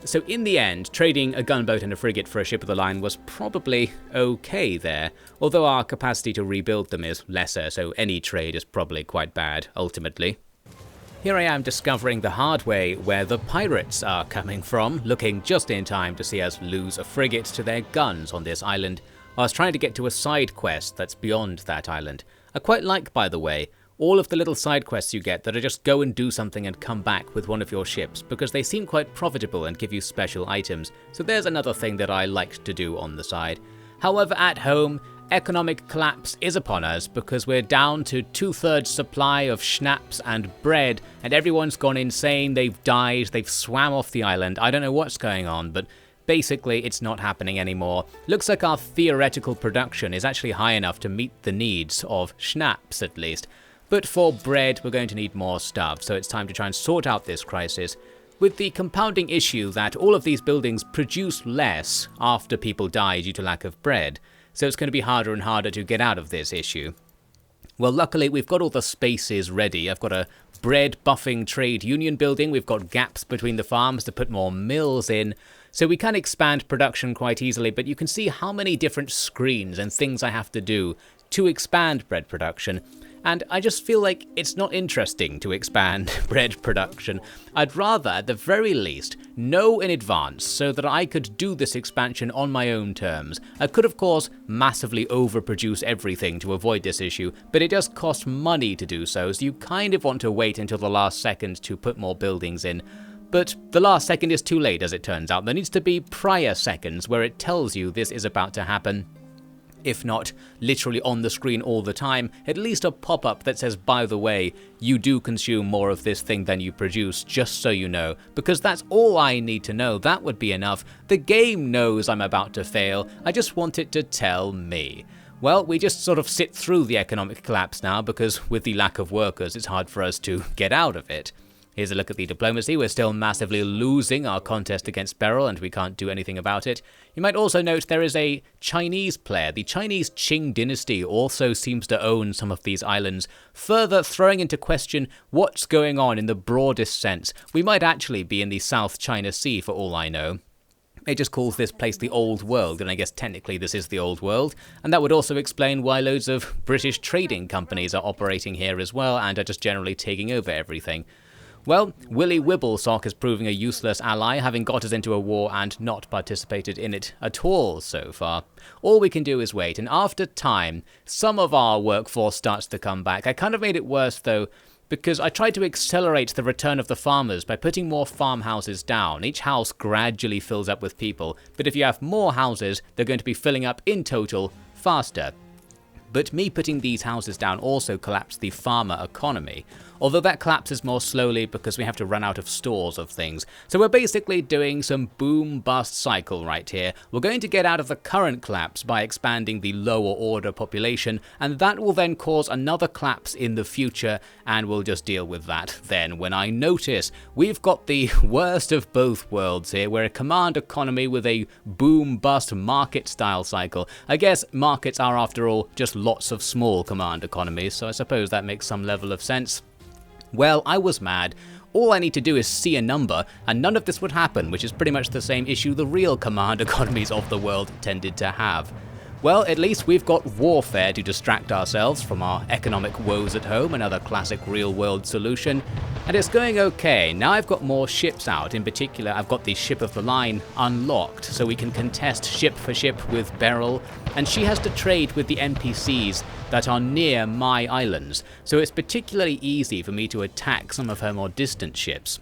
So in the end, trading a gunboat and a frigate for a ship of the line was probably okay there, although our capacity to rebuild them is lesser, so any trade is probably quite bad, ultimately. Here I am discovering the hard way where the pirates are coming from, looking just in time to see us lose a frigate to their guns on this island. I was trying to get to a side quest that's beyond that island. I quite like, by the way, all of the little side quests you get that are just go and do something and come back with one of your ships, because they seem quite profitable and give you special items, so there's another thing that I like to do on the side. However, at home, economic collapse is upon us because we're down to 2/3 supply of schnapps and bread, and everyone's gone insane, they've died, they've swam off the island. I don't know what's going on, but basically, it's not happening anymore. Looks like our theoretical production is actually high enough to meet the needs of schnapps, at least. But for bread, we're going to need more stuff, so it's time to try and sort out this crisis, with the compounding issue that all of these buildings produce less after people die due to lack of bread, so it's going to be harder and harder to get out of this issue. Well, luckily we've got all the spaces ready. I've got a bread buffing trade union building, we've got gaps between the farms to put more mills in, so we can expand production quite easily, but you can see how many different screens and things I have to do to expand bread production. And I just feel like it's not interesting to expand bread production. I'd rather, at the very least, know in advance so that I could do this expansion on my own terms. I could, of course, massively overproduce everything to avoid this issue, but it does cost money to do so you kind of want to wait until the last second to put more buildings in. But the last second is too late, as it turns out. There needs to be prior seconds where it tells you this is about to happen. If not literally on the screen all the time, at least a pop-up that says, by the way, you do consume more of this thing than you produce, just so you know, because that's all I need to know. That would be enough. The game knows I'm about to fail, I just want it to tell me. Well, we just sort of sit through the economic collapse now, because with the lack of workers, it's hard for us to get out of it. Here's a look at the diplomacy. We're still massively losing our contest against Beryl, and we can't do anything about it. You might also note there is a Chinese player. The Chinese Qing dynasty also seems to own some of these islands, further throwing into question what's going on in the broadest sense. We might actually be in the South China Sea for all I know. It just calls this place the Old World, and I guess technically this is the Old World, and that would also explain why loads of British trading companies are operating here as well and are just generally taking over everything. Well, Willy Wibblesock is proving a useless ally, having got us into a war and not participated in it at all so far. All we can do is wait, and after time, some of our workforce starts to come back. I kind of made it worse though, because I tried to accelerate the return of the farmers by putting more farmhouses down. Each house gradually fills up with people, but if you have more houses, they're going to be filling up in total faster. But me putting these houses down also collapsed the farmer economy, although that collapses more slowly because we have to run out of stores of things. So we're basically doing some boom-bust cycle right here. We're going to get out of the current collapse by expanding the lower order population, and that will then cause another collapse in the future, and we'll just deal with that then. When I notice we've got the worst of both worlds here, we're a command economy with a boom-bust market-style cycle. I guess markets are, after all, just lots of small command economies, so I suppose that makes some level of sense. Well, I was mad. All I need to do is see a number, and none of this would happen, which is pretty much the same issue the real command economies of the world tended to have. Well, at least we've got warfare to distract ourselves from our economic woes at home, another classic real-world solution. And it's going okay. Now I've got more ships out. In particular, I've got the ship of the line unlocked, so we can contest ship for ship with Beryl, and she has to trade with the NPCs that are near my islands, so it's particularly easy for me to attack some of her more distant ships.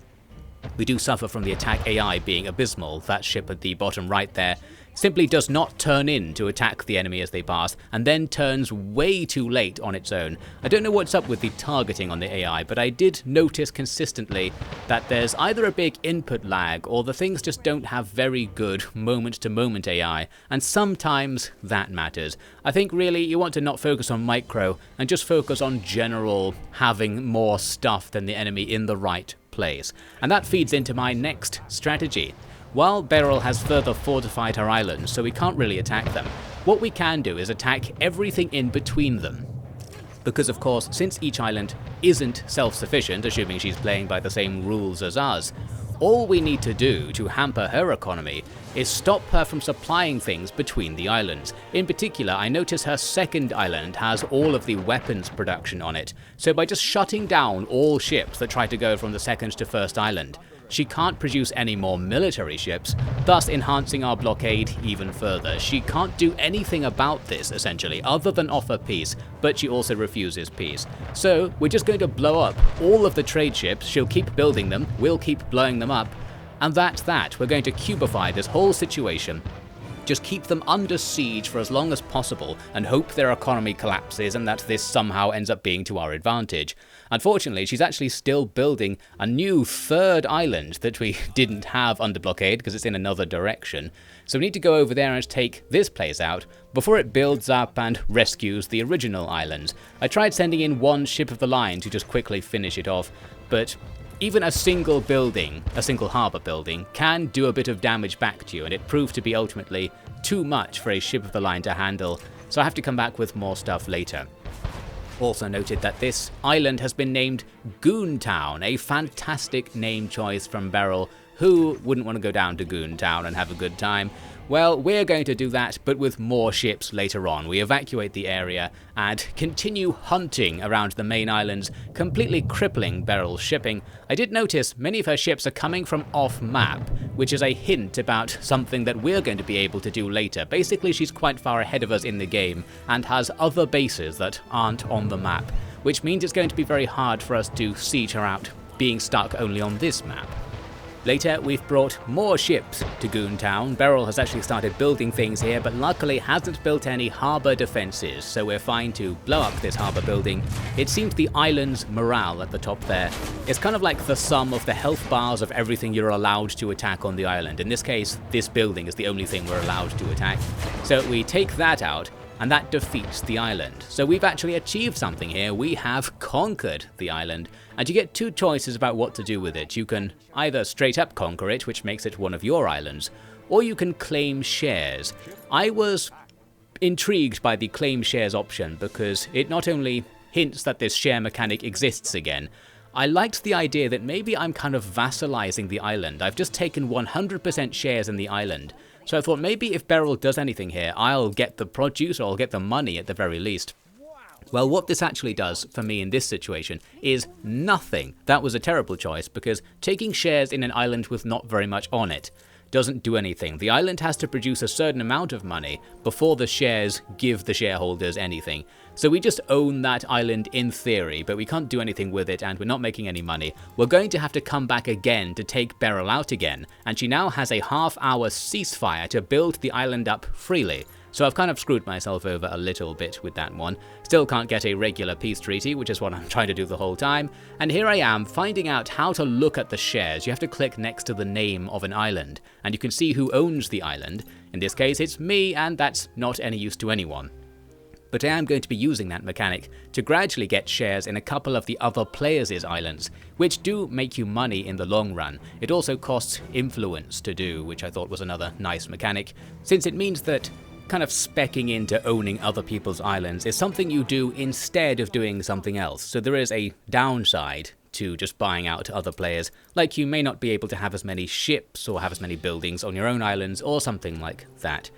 We do suffer from the attack AI being abysmal. That ship at the bottom right there simply does not turn in to attack the enemy as they pass, and then turns way too late on its own. I don't know what's up with the targeting on the AI, but I did notice consistently that there's either a big input lag or the things just don't have very good moment-to-moment AI, and sometimes that matters. I think really you want to not focus on micro and just focus on general having more stuff than the enemy in the right place. And that feeds into my next strategy. While Beryl has further fortified her islands, so we can't really attack them, what we can do is attack everything in between them. Because of course, since each island isn't self-sufficient, assuming she's playing by the same rules as us, all we need to do to hamper her economy is stop her from supplying things between the islands. In particular, I notice her second island has all of the weapons production on it, so by just shutting down all ships that try to go from the second to first island, she can't produce any more military ships, thus enhancing our blockade even further. She can't do anything about this, essentially, other than offer peace, but she also refuses peace. So we're just going to blow up all of the trade ships, she'll keep building them, we'll keep blowing them up, and that's that. We're going to cubify this whole situation. just keep them under siege for as long as possible and hope their economy collapses and that this somehow ends up being to our advantage. Unfortunately, she's actually still building a new third island that we didn't have under blockade because it's in another direction. So we need to go over there and take this place out before it builds up and rescues the original islands. I tried sending in one ship of the line to just quickly finish it off, but even a single building, a single harbour building, can do a bit of damage back to you, and it proved to be ultimately too much for a ship of the line to handle, so I have to come back with more stuff later. Also noted that this island has been named Goontown, a fantastic name choice from Beryl. Who wouldn't want to go down to Goontown and have a good time? Well, we're going to do that, but with more ships later on. We evacuate the area and continue hunting around the main islands, completely crippling Beryl's shipping. I did notice many of her ships are coming from off-map, which is a hint about something that we're going to be able to do later. Basically, she's quite far ahead of us in the game and has other bases that aren't on the map, which means it's going to be very hard for us to siege her out, being stuck only on this map. Later, we've brought more ships to Goontown. Beryl has actually started building things here, but luckily hasn't built any harbour defences, so we're fine to blow up this harbour building. It seems the island's morale at the top there is kind of like the sum of the health bars of everything you're allowed to attack on the island. In this case, this building is the only thing we're allowed to attack. So we take that out, and that defeats the island. So we've actually achieved something here. We have conquered the island, and you get two choices about what to do with it. You can either straight up conquer it, which makes it one of your islands, or you can claim shares. I was intrigued by the claim shares option because it not only hints that this share mechanic exists again, I liked the idea that maybe I'm kind of vassalizing the island. I've just taken 100% shares in the island, so I thought maybe if Beryl does anything here, I'll get the produce or I'll get the money at the very least. Well, what this actually does for me in this situation is nothing. That was a terrible choice because taking shares in an island with not very much on it doesn't do anything. The island has to produce a certain amount of money before the shares give the shareholders anything. So we just own that island in theory, but we can't do anything with it and we're not making any money. We're going to have to come back again to take Beryl out again, and she now has a half-hour ceasefire to build the island up freely. So I've kind of screwed myself over a little bit with that one. Still can't get a regular peace treaty, which is what I'm trying to do the whole time. And here I am finding out how to look at the shares. You have to click next to the name of an island, and you can see who owns the island. In this case, it's me, and that's not any use to anyone. But I am going to be using that mechanic to gradually get shares in a couple of the other players' islands, which do make you money in the long run. It also costs influence to do, which I thought was another nice mechanic, since it means that kind of speccing into owning other people's islands is something you do instead of doing something else. So there is a downside to just buying out to other players, like you may not be able to have as many ships or have as many buildings on your own islands or something like that.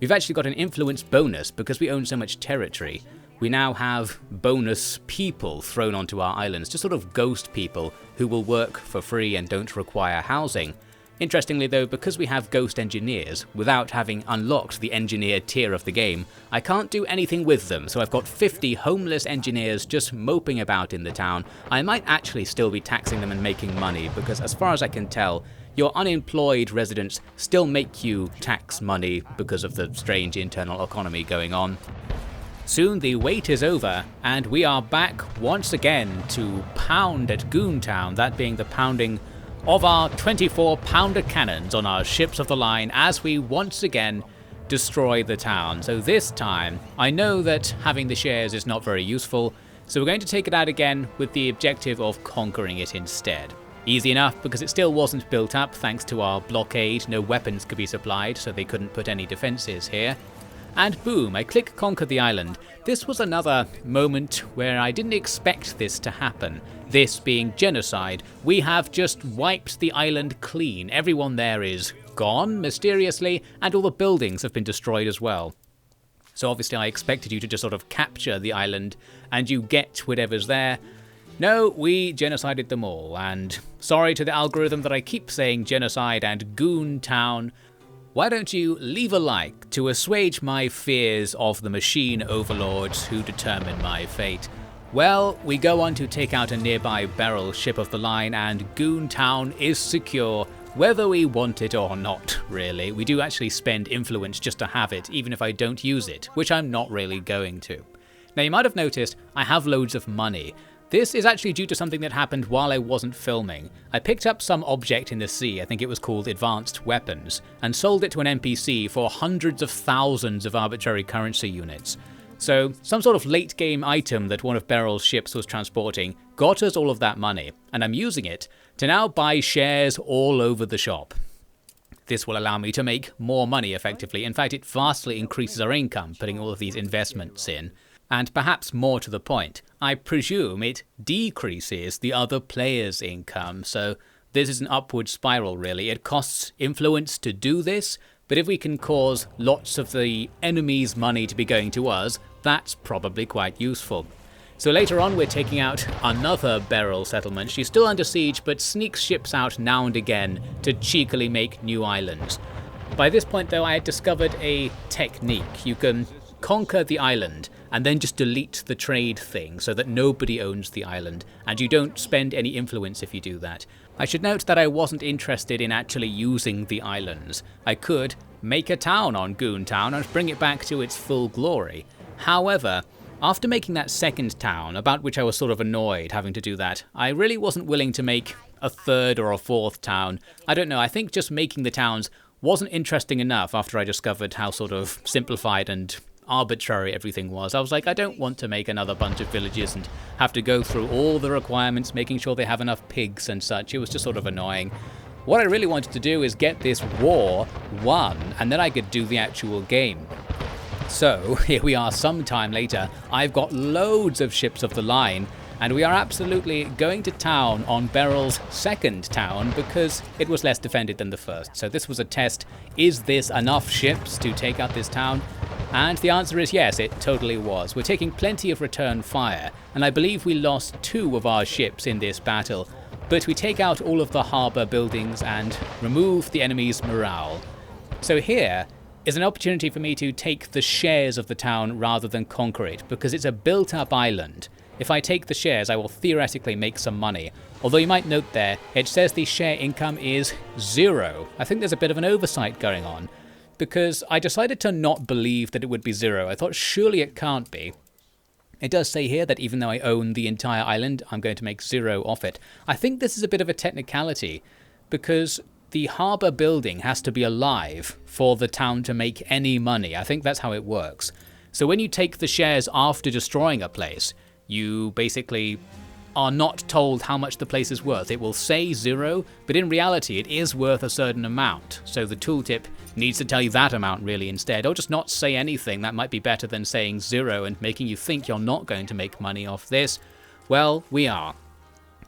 We've actually got an influence bonus because we own so much territory. We now have bonus people thrown onto our islands, just sort of ghost people who will work for free and don't require housing. Interestingly though, because we have ghost engineers, without having unlocked the engineer tier of the game, I can't do anything with them, so I've got 50 homeless engineers just moping about in the town. I might actually still be taxing them and making money, because as far as I can tell, your unemployed residents still make you tax money because of the strange internal economy going on. Soon the wait is over, and we are back once again to pound at Goontown, that being the pounding of our 24-pounder cannons on our ships of the line as we once again destroy the town. So this time, I know that having the shares is not very useful, so we're going to take it out again with the objective of conquering it instead. Easy enough because it still wasn't built up thanks to our blockade, no weapons could be supplied, so they couldn't put any defences here. And boom, I click conquer the island. This was another moment where I didn't expect this to happen. This being genocide. We have just wiped the island clean. Everyone there is gone, mysteriously, and all the buildings have been destroyed as well. So obviously I expected you to just sort of capture the island and you get whatever's there. No, we genocided them all, and sorry to the algorithm that I keep saying genocide and Goontown. Why don't you leave a like to assuage my fears of the machine overlords who determine my fate? Well, we go on to take out a nearby Beryl ship of the line, and Goontown is secure whether we want it or not, really. We do actually spend influence just to have it, even if I don't use it, which I'm not really going to. Now, you might have noticed I have loads of money. This is actually due to something that happened while I wasn't filming. I picked up some object in the sea, I think it was called advanced weapons, and sold it to an NPC for hundreds of thousands of arbitrary currency units. So some sort of late game item that one of Beryl's ships was transporting got us all of that money, and I'm using it to now buy shares all over the shop. This will allow me to make more money effectively. In fact, it vastly increases our income putting all of these investments in. And perhaps more to the point, I presume it decreases the other players' income, so this is an upward spiral really. It costs influence to do this, but if we can cause lots of the enemy's money to be going to us, that's probably quite useful. So later on we're taking out another Beryl settlement. She's still under siege, but sneaks ships out now and again to cheekily make new islands. By this point though, I had discovered a technique. You can conquer the island and then just delete the trade thing so that nobody owns the island, and you don't spend any influence if you do that. I should note that I wasn't interested in actually using the islands. I could make a town on Goontown and bring it back to its full glory. However, after making that second town, about which I was sort of annoyed having to do that, I really wasn't willing to make a third or a fourth town. I don't know, I think just making the towns wasn't interesting enough after I discovered how sort of simplified and arbitrary everything was. I was like, I don't want to make another bunch of villages and have to go through all the requirements, making sure they have enough pigs and such. It was just sort of annoying. What I really wanted to do is get this war won, and then I could do the actual game. So here we are some time later. I've got loads of ships of the line, and we are absolutely going to town on Beryl's second town because it was less defended than the first. So this was a test. Is this enough ships to take out this town? And the answer is yes, it totally was. We're taking plenty of return fire, and I believe we lost 2 of our ships in this battle, but we take out all of the harbour buildings and remove the enemy's morale. So here is an opportunity for me to take the shares of the town rather than conquer it, because it's a built-up island. If I take the shares, I will theoretically make some money. Although you might note there, it says the share income is 0. I think there's a bit of an oversight going on, because I decided to not believe that it would be 0. I thought surely it can't be. It does say here that even though I own the entire island, I'm going to make 0 off it. I think this is a bit of a technicality, because the harbour building has to be alive for the town to make any money. I think that's how it works. So when you take the shares after destroying a place, you basically are not told how much the place is worth. It will say 0, but in reality it is worth a certain amount. So the tooltip needs to tell you that amount really instead, or just not say anything. That might be better than saying 0 and making you think you're not going to make money off this. Well, we are.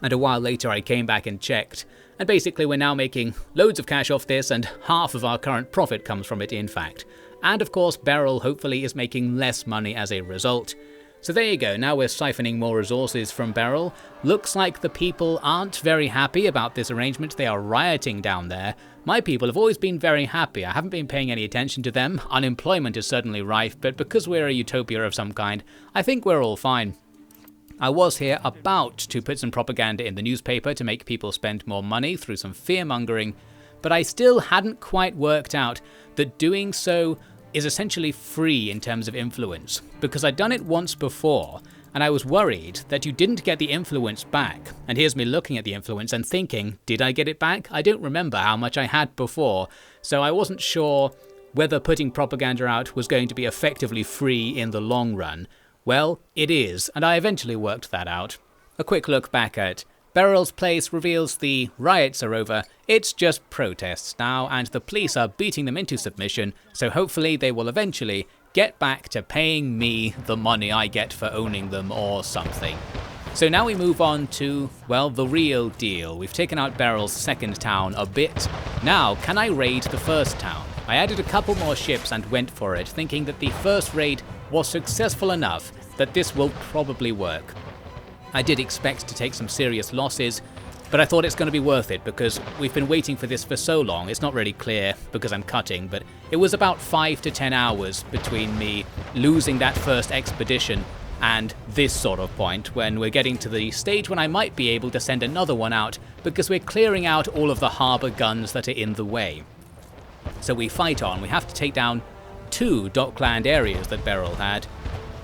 And a while later I came back and checked, and basically we're now making loads of cash off this, and half of our current profit comes from it in fact. And of course Beryl hopefully is making less money as a result. So there you go, now we're siphoning more resources from Beryl. Looks like the people aren't very happy about this arrangement. They are rioting down there. My people have always been very happy. I haven't been paying any attention to them. Unemployment is certainly rife, but because we're a utopia of some kind, I think we're all fine. I was here about to put some propaganda in the newspaper to make people spend more money through some fear-mongering, but I still hadn't quite worked out that doing so is essentially free in terms of influence, because I'd done it once before, and I was worried that you didn't get the influence back. And here's me looking at the influence and thinking, did I get it back? I don't remember how much I had before, so I wasn't sure whether putting propaganda out was going to be effectively free in the long run. Well, it is, and I eventually worked that out. A quick look back at Beryl's place reveals the riots are over. It's just protests now, and the police are beating them into submission, so hopefully they will eventually get back to paying me the money I get for owning them or something. So now we move on to, well, the real deal. We've taken out Beryl's second town a bit. Now, can I raid the first town? I added a couple more ships and went for it, thinking that the first raid was successful enough that this will probably work. I did expect to take some serious losses, but I thought it's going to be worth it because we've been waiting for this for so long. It's not really clear because I'm cutting, but it was about 5 to 10 hours between me losing that first expedition and this sort of point when we're getting to the stage when I might be able to send another one out because we're clearing out all of the harbour guns that are in the way. So we fight on. We have to take down 2 dockland areas that Beryl had,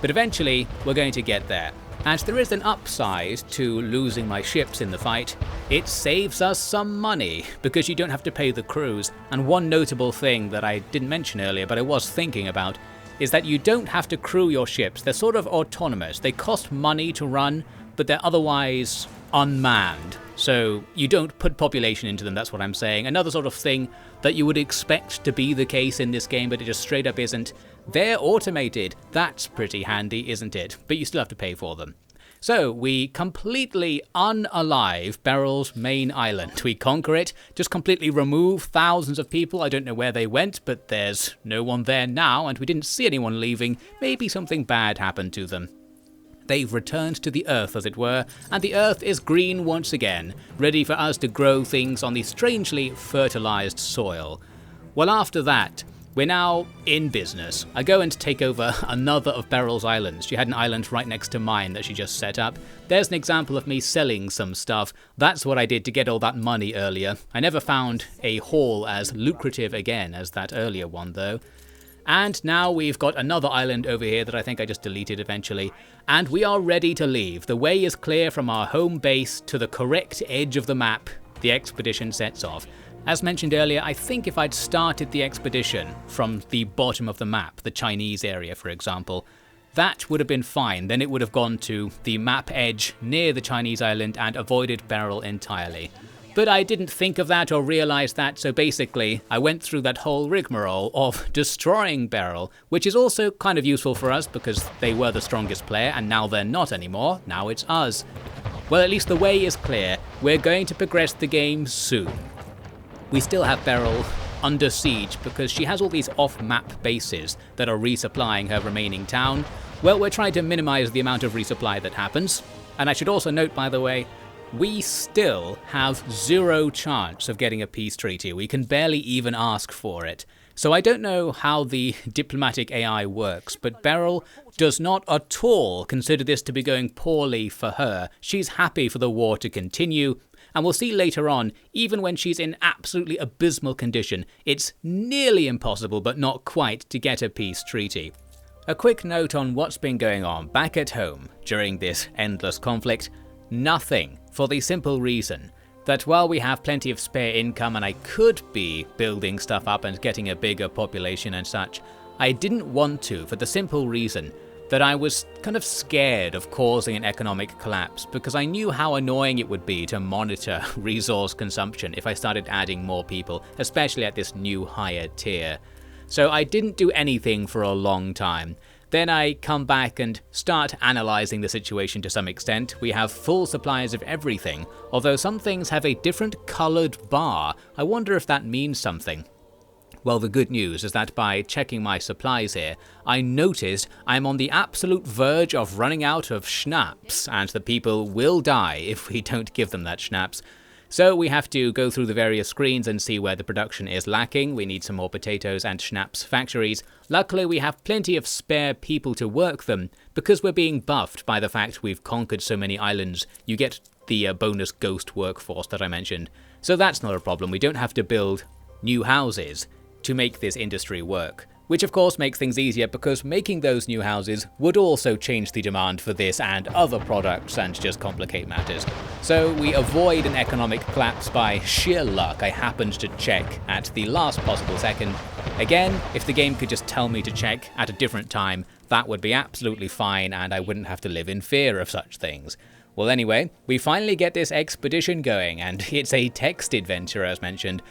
but eventually we're going to get there. And there is an upside to losing my ships in the fight. It saves us some money because you don't have to pay the crews. And one notable thing that I didn't mention earlier but I was thinking about is that you don't have to crew your ships. They're sort of autonomous. They cost money to run, but they're otherwise unmanned. So you don't put population into them, that's what I'm saying. Another sort of thing that you would expect to be the case in this game, but it just straight up isn't. They're automated. That's pretty handy, isn't it? But you still have to pay for them. So we completely unalive Beryl's main island. We conquer it, just completely remove thousands of people. I don't know where they went, but there's no one there now, and we didn't see anyone leaving. Maybe something bad happened to them. They've returned to the Earth, as it were, and the Earth is green once again, ready for us to grow things on the strangely fertilized soil. Well, after that, we're now in business. I go and take over another of Beryl's islands. She had an island right next to mine that she just set up. There's an example of me selling some stuff. That's what I did to get all that money earlier. I never found a haul as lucrative again as that earlier one though. And now we've got another island over here that I think I just deleted eventually. And we are ready to leave. The way is clear from our home base to the correct edge of the map. The expedition sets off. As mentioned earlier, I think if I'd started the expedition from the bottom of the map, the Chinese area for example, that would have been fine. Then it would have gone to the map edge near the Chinese island and avoided Beryl entirely. But I didn't think of that or realise that, so basically I went through that whole rigmarole of destroying Beryl, which is also kind of useful for us because they were the strongest player and now they're not anymore, now it's us. Well, at least the way is clear. We're going to progress the game soon. We still have Beryl under siege because she has all these off-map bases that are resupplying her remaining town. Well, we're trying to minimise the amount of resupply that happens. And I should also note, by the way, we still have 0 chance of getting a peace treaty. We can barely even ask for it. So I don't know how the diplomatic AI works, but Beryl does not at all consider this to be going poorly for her. She's happy for the war to continue. And we'll see later on, even when she's in absolutely abysmal condition, it's nearly impossible, but not quite, to get a peace treaty. A quick note on what's been going on back at home during this endless conflict. Nothing, for the simple reason that while we have plenty of spare income and I could be building stuff up and getting a bigger population and such, I didn't want to for the simple reason that I was kind of scared of causing an economic collapse because I knew how annoying it would be to monitor resource consumption if I started adding more people, especially at this new higher tier. So I didn't do anything for a long time. Then I come back and start analysing the situation to some extent. We have full supplies of everything, although some things have a different coloured bar. I wonder if that means something. Well, the good news is that by checking my supplies here, I noticed I'm on the absolute verge of running out of schnapps, and the people will die if we don't give them that schnapps. So we have to go through the various screens and see where the production is lacking. We need some more potatoes and schnapps factories. Luckily, we have plenty of spare people to work them, because we're being buffed by the fact we've conquered so many islands. You get the bonus ghost workforce that I mentioned. So that's not a problem. We don't have to build new houses to make this industry work, which of course makes things easier because making those new houses would also change the demand for this and other products and just complicate matters. So we avoid an economic collapse by sheer luck. I happened to check at the last possible second. Again, if the game could just tell me to check at a different time, that would be absolutely fine and I wouldn't have to live in fear of such things. Well anyway, we finally get this expedition going and it's a text adventure as mentioned.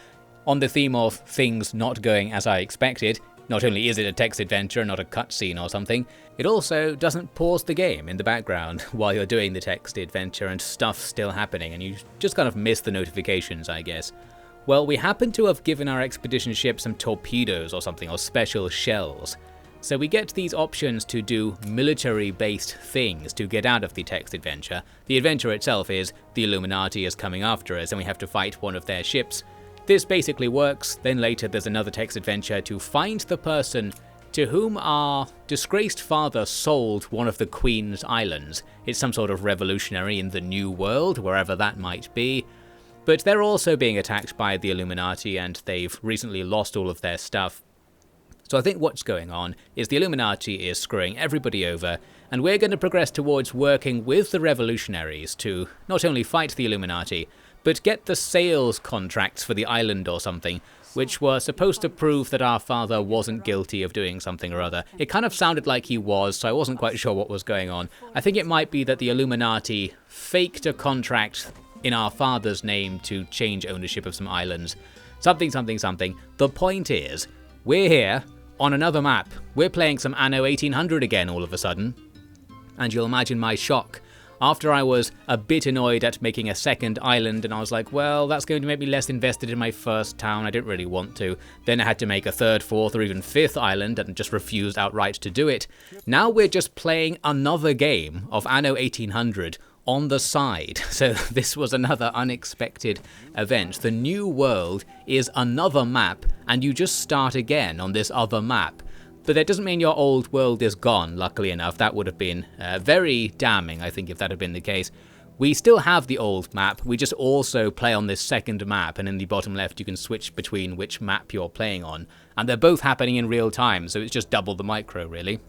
On the theme of things not going as I expected, not only is it a text adventure, not a cutscene or something, it also doesn't pause the game in the background while you're doing the text adventure and stuff's still happening and you just kind of miss the notifications, I guess. Well, we happen to have given our expedition ship some torpedoes or something, or special shells. So we get these options to do military-based things to get out of the text adventure. The adventure itself is the Illuminati is coming after us and we have to fight one of their ships. This basically works, then later there's another text adventure to find the person to whom our disgraced father sold one of the Queen's islands. It's some sort of revolutionary in the New World, wherever that might be. But they're also being attacked by the Illuminati, and they've recently lost all of their stuff. So I think what's going on is the Illuminati is screwing everybody over, and we're going to progress towards working with the revolutionaries to not only fight the Illuminati, but get the sales contracts for the island or something, which were supposed to prove that our father wasn't guilty of doing something or other. It kind of sounded like he was, so I wasn't quite sure what was going on. I think it might be that the Illuminati faked a contract in our father's name to change ownership of some islands. Something. The point is, we're here on another map. We're playing some Anno 1800 again all of a sudden. And you'll imagine my shock after I was a bit annoyed at making a second island, and I was like, well, that's going to make me less invested in my first town. I didn't really want to. Then I had to make a third, fourth, or even fifth island, and just refused outright to do it. Now we're just playing another game of Anno 1800 on the side. So this was another unexpected event. The New World is another map, and you just start again on this other map. But that doesn't mean your old world is gone, luckily enough. That would have been very damning, I think, if that had been the case. We still have the old map, we just also play on this second map, and in the bottom left you can switch between which map you're playing on. And they're both happening in real time, so it's just double the micro, really.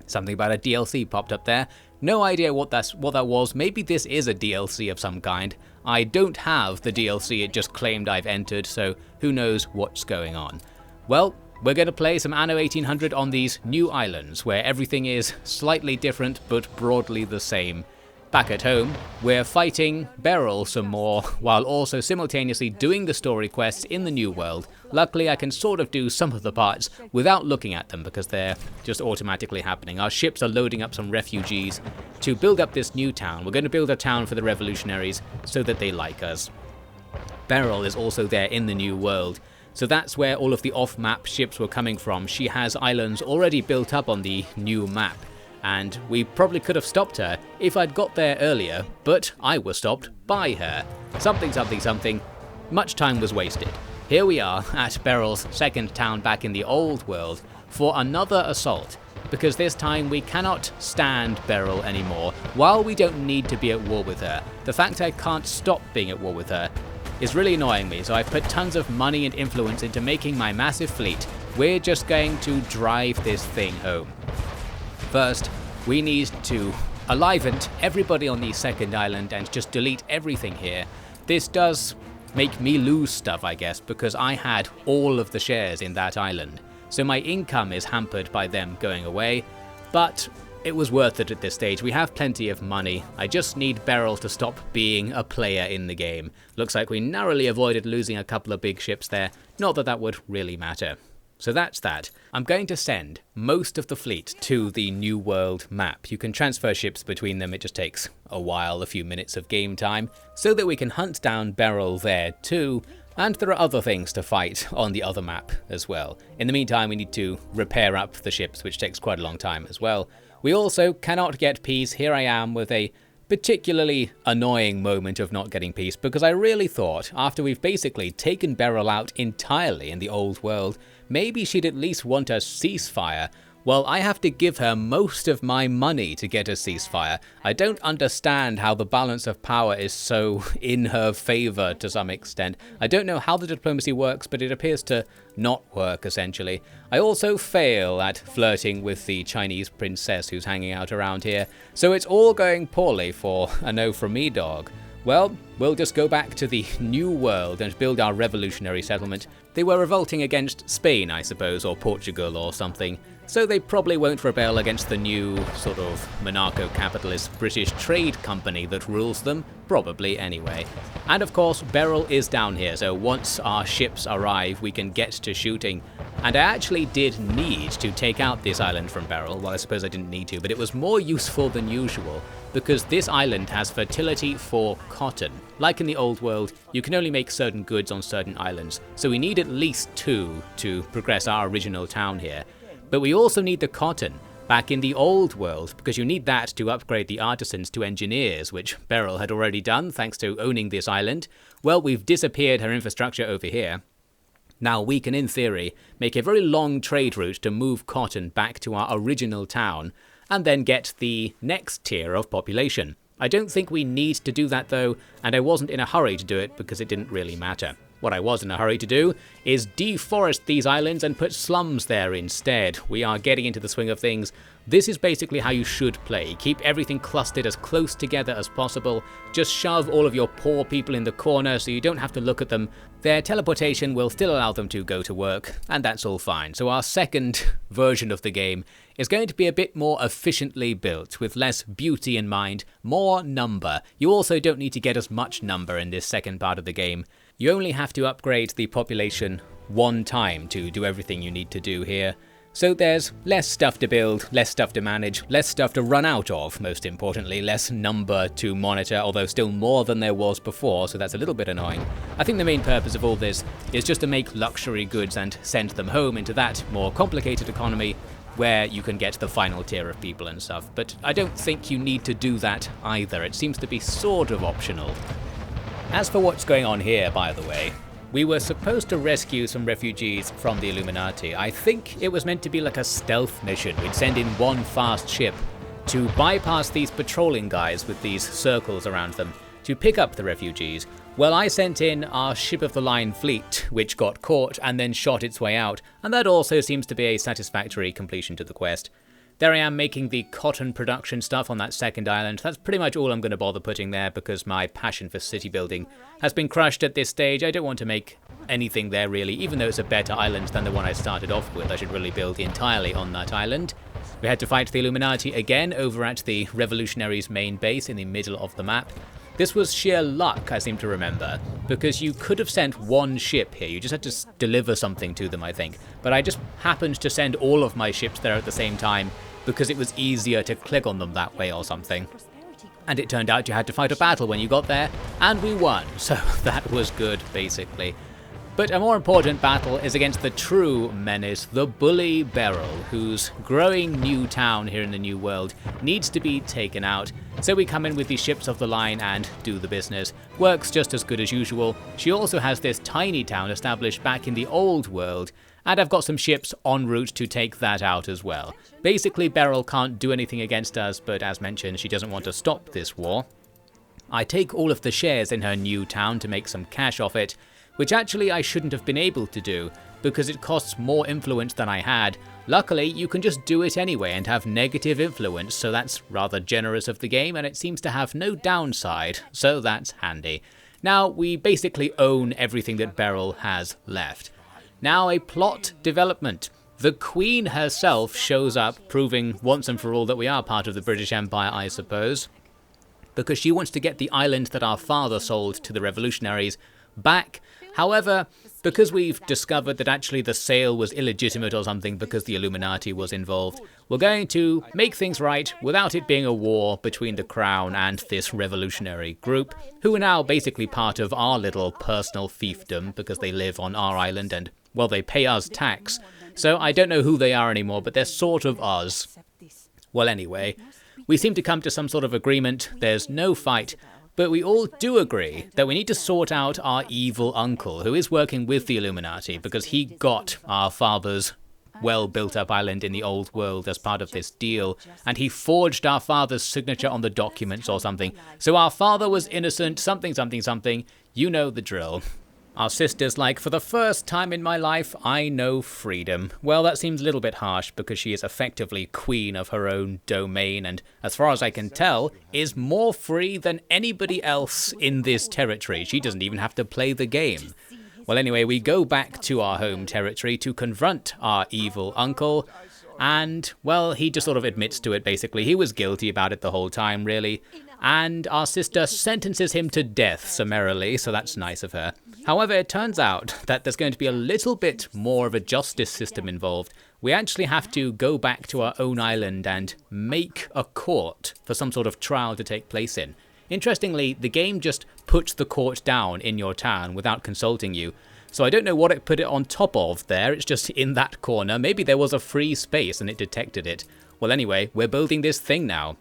Something about a DLC popped up there. No idea what that was. Maybe this is a DLC of some kind. I don't have the DLC, it just claimed I've entered, so who knows what's going on. Well, we're going to play some Anno 1800 on these new islands, where everything is slightly different but broadly the same. Back at home, we're fighting Beryl some more, while also simultaneously doing the story quests in the New World. Luckily, I can sort of do some of the parts without looking at them, because they're just automatically happening. Our ships are loading up some refugees to build up this new town. We're going to build a town for the revolutionaries so that they like us. Beryl is also there in the New World. So that's where all of the off-map ships were coming from. She has islands already built up on the new map, and we probably could have stopped her if I'd got there earlier, but I was stopped by her. Something. Much time was wasted. Here we are at Beryl's second town back in the old world for another assault, because this time we cannot stand Beryl anymore. While we don't need to be at war with her, the fact I can't stop being at war with her is really annoying me, so I've put tons of money and influence into making my massive fleet. We're just going to drive this thing home. First, we need to enliven everybody on the second island and just delete everything here. This does make me lose stuff, I guess, because I had all of the shares in that island, so my income is hampered by them going away, but it was worth it at this stage. We have plenty of money. I just need Beryl to stop being a player in the game. Looks like we narrowly avoided losing a couple of big ships there. Not that that would really matter. So that's that. I'm going to send most of the fleet to the New World map. You can transfer ships between them. It just takes a while, a few minutes of game time, so that we can hunt down Beryl there too. And there are other things to fight on the other map as well. In the meantime, we need to repair up the ships, which takes quite a long time as well. We also cannot get peace. Here I am with a particularly annoying moment of not getting peace, because I really thought, after we've basically taken Beryl out entirely in the old world, maybe she'd at least want a ceasefire. Well, I have to give her most of my money to get a ceasefire. I don't understand how the balance of power is so in her favor to some extent. I don't know how the diplomacy works, but it appears to not work, essentially. I also fail at flirting with the Chinese princess who's hanging out around here, so it's all going poorly for a no from me dog. Well, we'll just go back to the New World and build our revolutionary settlement. They were revolting against Spain, I suppose, or Portugal or something, so they probably won't rebel against the new sort of monarcho-capitalist British trade company that rules them, probably anyway. And of course, Beryl is down here, so once our ships arrive, we can get to shooting. And I actually did need to take out this island from Beryl. Well, I suppose I didn't need to, but it was more useful than usual, because this island has fertility for cotton. Like in the old world, you can only make certain goods on certain islands, so we need at least 2 to progress our original town here. But we also need the cotton back in the old world, because you need that to upgrade the artisans to engineers, which Beryl had already done thanks to owning this island. Well, we've disappeared her infrastructure over here. Now we can, in theory, make a very long trade route to move cotton back to our original town, and then get the next tier of population. I don't think we need to do that though, and I wasn't in a hurry to do it because it didn't really matter. What I was in a hurry to do is deforest these islands and put slums there instead. We are getting into the swing of things. This is basically how you should play. Keep everything clustered as close together as possible. Just shove all of your poor people in the corner so you don't have to look at them. Their teleportation will still allow them to go to work, and that's all fine. So our second version of the game is going to be a bit more efficiently built, with less beauty in mind, more number. You also don't need to get as much number in this second part of the game. You only have to upgrade the population one time to do everything you need to do here. So there's less stuff to build, less stuff to manage, less stuff to run out of, most importantly, less number to monitor, although still more than there was before, so that's a little bit annoying. I think the main purpose of all this is just to make luxury goods and send them home into that more complicated economy where you can get the final tier of people and stuff, but I don't think you need to do that either. It seems to be sort of optional. As for what's going on here, by the way, we were supposed to rescue some refugees from the Illuminati. I think it was meant to be like a stealth mission. We'd send in one fast ship to bypass these patrolling guys with these circles around them to pick up the refugees. Well, I sent in our ship-of-the-line fleet, which got caught and then shot its way out, and that also seems to be a satisfactory completion to the quest. There I am making the cotton production stuff on that second island. That's pretty much all I'm going to bother putting there because my passion for city building has been crushed at this stage. I don't want to make anything there really, even though it's a better island than the one I started off with. I should really build entirely on that island. We had to fight the Illuminati again over at the Revolutionaries' main base in the middle of the map. This was sheer luck, I seem to remember, because you could have sent one ship here. You just had to deliver something to them, I think. But I just happened to send all of my ships there at the same time because it was easier to click on them that way or something. And it turned out you had to fight a battle when you got there, and we won. So that was good, basically. But a more important battle is against the True Menace, the Bully Beryl, whose growing new town here in the New World needs to be taken out. So we come in with the ships of the line and do the business. Works just as good as usual. She also has this tiny town established back in the Old World, and I've got some ships en route to take that out as well. Basically, Beryl can't do anything against us, but as mentioned, she doesn't want to stop this war. I take all of the shares in her new town to make some cash off it, which actually I shouldn't have been able to do, because it costs more influence than I had. Luckily, you can just do it anyway and have negative influence, so that's rather generous of the game, and it seems to have no downside, so that's handy. Now, we basically own everything that Beryl has left. Now a plot development. The Queen herself shows up, proving once and for all that we are part of the British Empire, I suppose, because she wants to get the island that our father sold to the revolutionaries back. However, because we've discovered that actually the sale was illegitimate or something because the Illuminati was involved, we're going to make things right without it being a war between the Crown and this revolutionary group, who are now basically part of our little personal fiefdom because they live on our island and, well, they pay us tax. So I don't know who they are anymore, but they're sort of us. Well, anyway, we seem to come to some sort of agreement. There's no fight. But we all do agree that we need to sort out our evil uncle, who is working with the Illuminati, because he got our father's well-built-up island in the Old World as part of this deal, and he forged our father's signature on the documents or something. So our father was innocent, something, something, something. You know the drill. Our sister's like, for the first time in my life, I know freedom. Well, that seems a little bit harsh because she is effectively queen of her own domain and, as far as I can tell, is more free than anybody else in this territory. She doesn't even have to play the game. Well, anyway, we go back to our home territory to confront our evil uncle. And, well, he just sort of admits to it, basically. He was guilty about it the whole time, really. And our sister sentences him to death summarily, so that's nice of her. However, it turns out that there's going to be a little bit more of a justice system involved. We actually have to go back to our own island and make a court for some sort of trial to take place in. Interestingly, the game just puts the court down in your town without consulting you. So I don't know what it put it on top of there, it's just in that corner. Maybe there was a free space and it detected it. Well, anyway, we're building this thing now.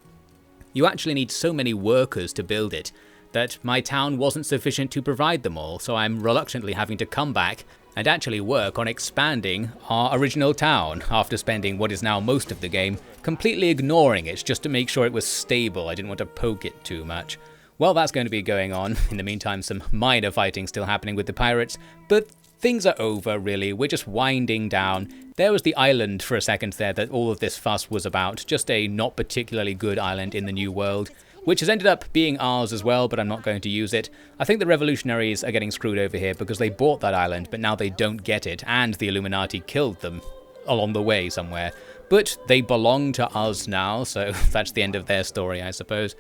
You actually need so many workers to build it that my town wasn't sufficient to provide them all, so I'm reluctantly having to come back and actually work on expanding our original town after spending what is now most of the game completely ignoring it just to make sure it was stable. I didn't want to poke it too much. Well, that's going to be going on. In the meantime, some minor fighting still happening with the pirates, but things are over, really. We're just winding down. There was the island for a second there that all of this fuss was about, just a not particularly good island in the New World, which has ended up being ours as well, but I'm not going to use it. I think the revolutionaries are getting screwed over here because they bought that island, but now they don't get it, and the Illuminati killed them along the way somewhere. But they belong to us now, so that's the end of their story, I suppose.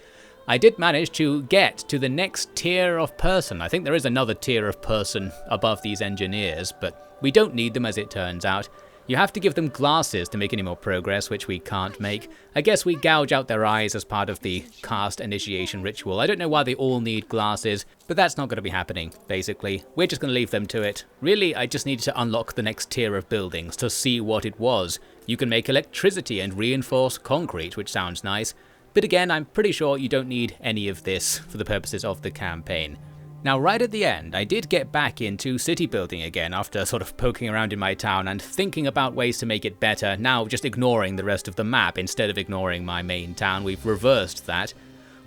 I did manage to get to the next tier of person. I think there is another tier of person above these engineers, but we don't need them as it turns out. You have to give them glasses to make any more progress, which we can't make. I guess we gouge out their eyes as part of the caste initiation ritual. I don't know why they all need glasses, but that's not going to be happening, basically. We're just going to leave them to it. Really, I just needed to unlock the next tier of buildings to see what it was. You can make electricity and reinforce concrete, which sounds nice. But again, I'm pretty sure you don't need any of this for the purposes of the campaign. Now, right at the end, I did get back into city building again after sort of poking around in my town and thinking about ways to make it better, now just ignoring the rest of the map instead of ignoring my main town. We've reversed that.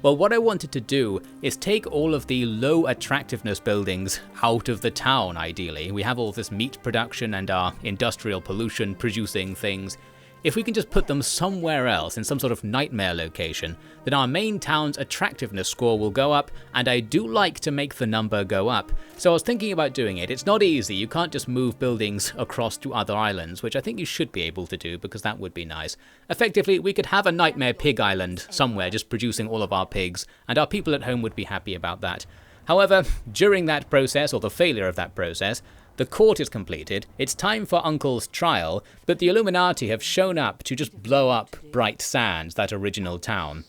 Well, what I wanted to do is take all of the low attractiveness buildings out of the town, ideally. We have all this meat production and our industrial pollution producing things. If we can just put them somewhere else in some sort of nightmare location, then our main town's attractiveness score will go up, and I do like to make the number go up. So I was thinking about doing it. It's not easy. You can't just move buildings across to other islands, which I think you should be able to do because that would be nice. Effectively, we could have a nightmare pig island somewhere just producing all of our pigs, and our people at home would be happy about that. However, during that process, or the failure of that process, the court is completed, it's time for Uncle's trial, but the Illuminati have shown up to just blow up Bright Sands, that original town.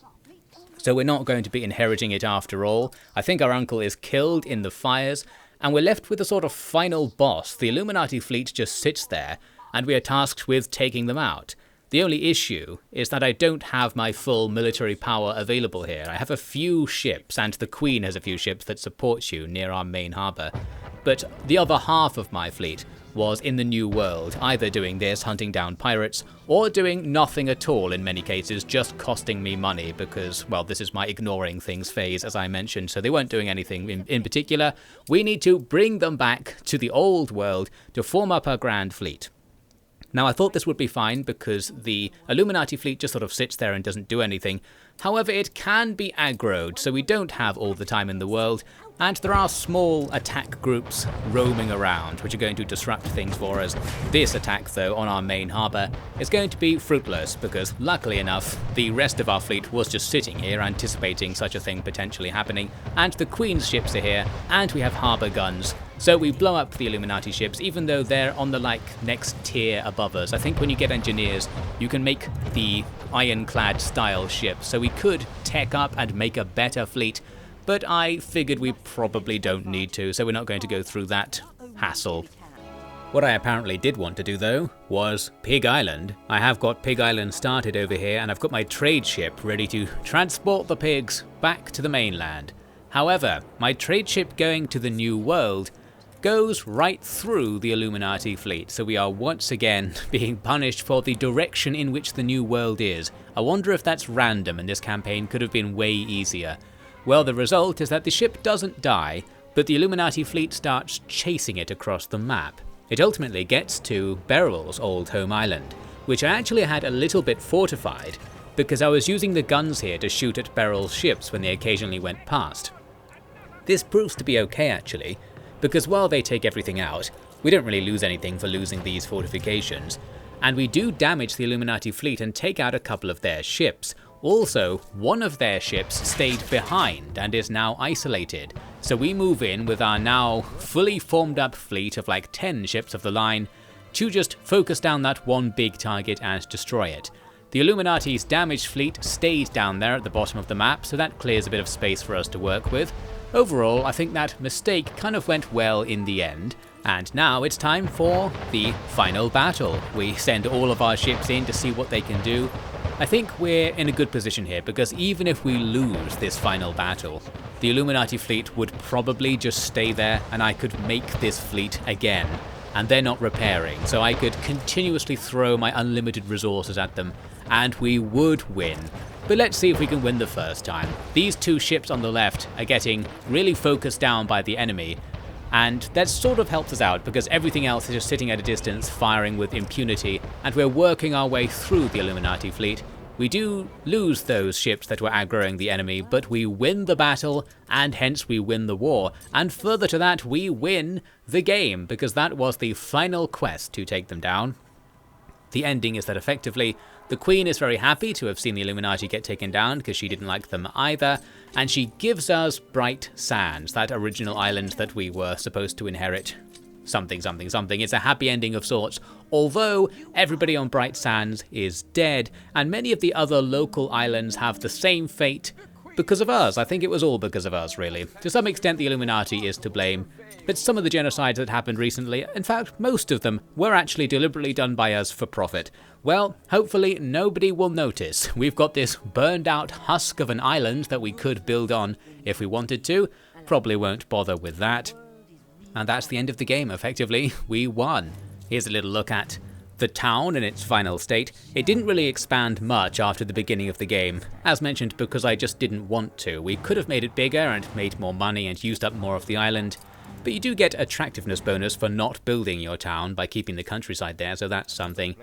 So we're not going to be inheriting it after all. I think our uncle is killed in the fires, and we're left with a sort of final boss. The Illuminati fleet just sits there, and we are tasked with taking them out. The only issue is that I don't have my full military power available here. I have a few ships, and the Queen has a few ships that support you near our main harbour. But the other half of my fleet was in the New World, either doing this, hunting down pirates, or doing nothing at all in many cases, just costing me money because, well, this is my ignoring things phase, as I mentioned, so they weren't doing anything in particular. We need to bring them back to the old world to form up our grand fleet. Now, I thought this would be fine because the Illuminati fleet just sort of sits there and doesn't do anything. However, it can be aggroed, so we don't have all the time in the world, and there are small attack groups roaming around, which are going to disrupt things for us. This attack, though, on our main harbour is going to be fruitless because, luckily enough, the rest of our fleet was just sitting here anticipating such a thing potentially happening, and the Queen's ships are here, and we have harbour guns. So we blow up the Illuminati ships, even though they're on the next tier above us. I think when you get engineers, you can make the ironclad style ships, so we could tech up and make a better fleet, but I figured we probably don't need to, so we're not going to go through that hassle. What I apparently did want to do, though, was Pig Island. I have got Pig Island started over here, and I've got my trade ship ready to transport the pigs back to the mainland. However, my trade ship going to the New World goes right through the Illuminati fleet, so we are once again being punished for the direction in which the New World is. I wonder if that's random and this campaign could have been way easier. Well, the result is that the ship doesn't die, but the Illuminati fleet starts chasing it across the map. It ultimately gets to Beryl's old home island, which I actually had a little bit fortified, because I was using the guns here to shoot at Beryl's ships when they occasionally went past. This proves to be okay actually, because while they take everything out, we don't really lose anything for losing these fortifications, and we do damage the Illuminati fleet and take out a couple of their ships. Also, one of their ships stayed behind and is now isolated, so we move in with our now fully formed up fleet of like 10 ships of the line to just focus down that one big target and destroy it. The Illuminati's damaged fleet stayed down there at the bottom of the map, so that clears a bit of space for us to work with. Overall, I think that mistake kind of went well in the end, and now it's time for the final battle. We send all of our ships in to see what they can do. I think we're in a good position here, because even if we lose this final battle, the Illuminati fleet would probably just stay there and I could make this fleet again. and they're not repairing, so I could continuously throw my unlimited resources at them, and we would win. But let's see if we can win the first time. These two ships on the left are getting really focused down by the enemy, and that sort of helps us out because everything else is just sitting at a distance firing with impunity, and we're working our way through the Illuminati fleet. We do lose those ships that were aggroing the enemy, but we win the battle, and hence we win the war. And further to that, we win the game, because that was the final quest to take them down. The ending is that effectively, the Queen is very happy to have seen the Illuminati get taken down, because she didn't like them either, and she gives us Bright Sands, that original island that we were supposed to inherit. Something, something, something. It's a happy ending of sorts, although everybody on Bright Sands is dead, and many of the other local islands have the same fate because of us. I think it was all because of us, really. To some extent, the Illuminati is to blame, but some of the genocides that happened recently, in fact, most of them, were actually deliberately done by us for profit. Well, hopefully nobody will notice. We've got this burned out husk of an island that we could build on if we wanted to. Probably won't bother with that. And that's the end of the game, effectively. We won. Here's a little look at the town in its final state. It didn't really expand much after the beginning of the game, as mentioned, because I just didn't want to. We could have made it bigger and made more money and used up more of the island, but you do get attractiveness bonus for not building your town by keeping the countryside there, so that's something.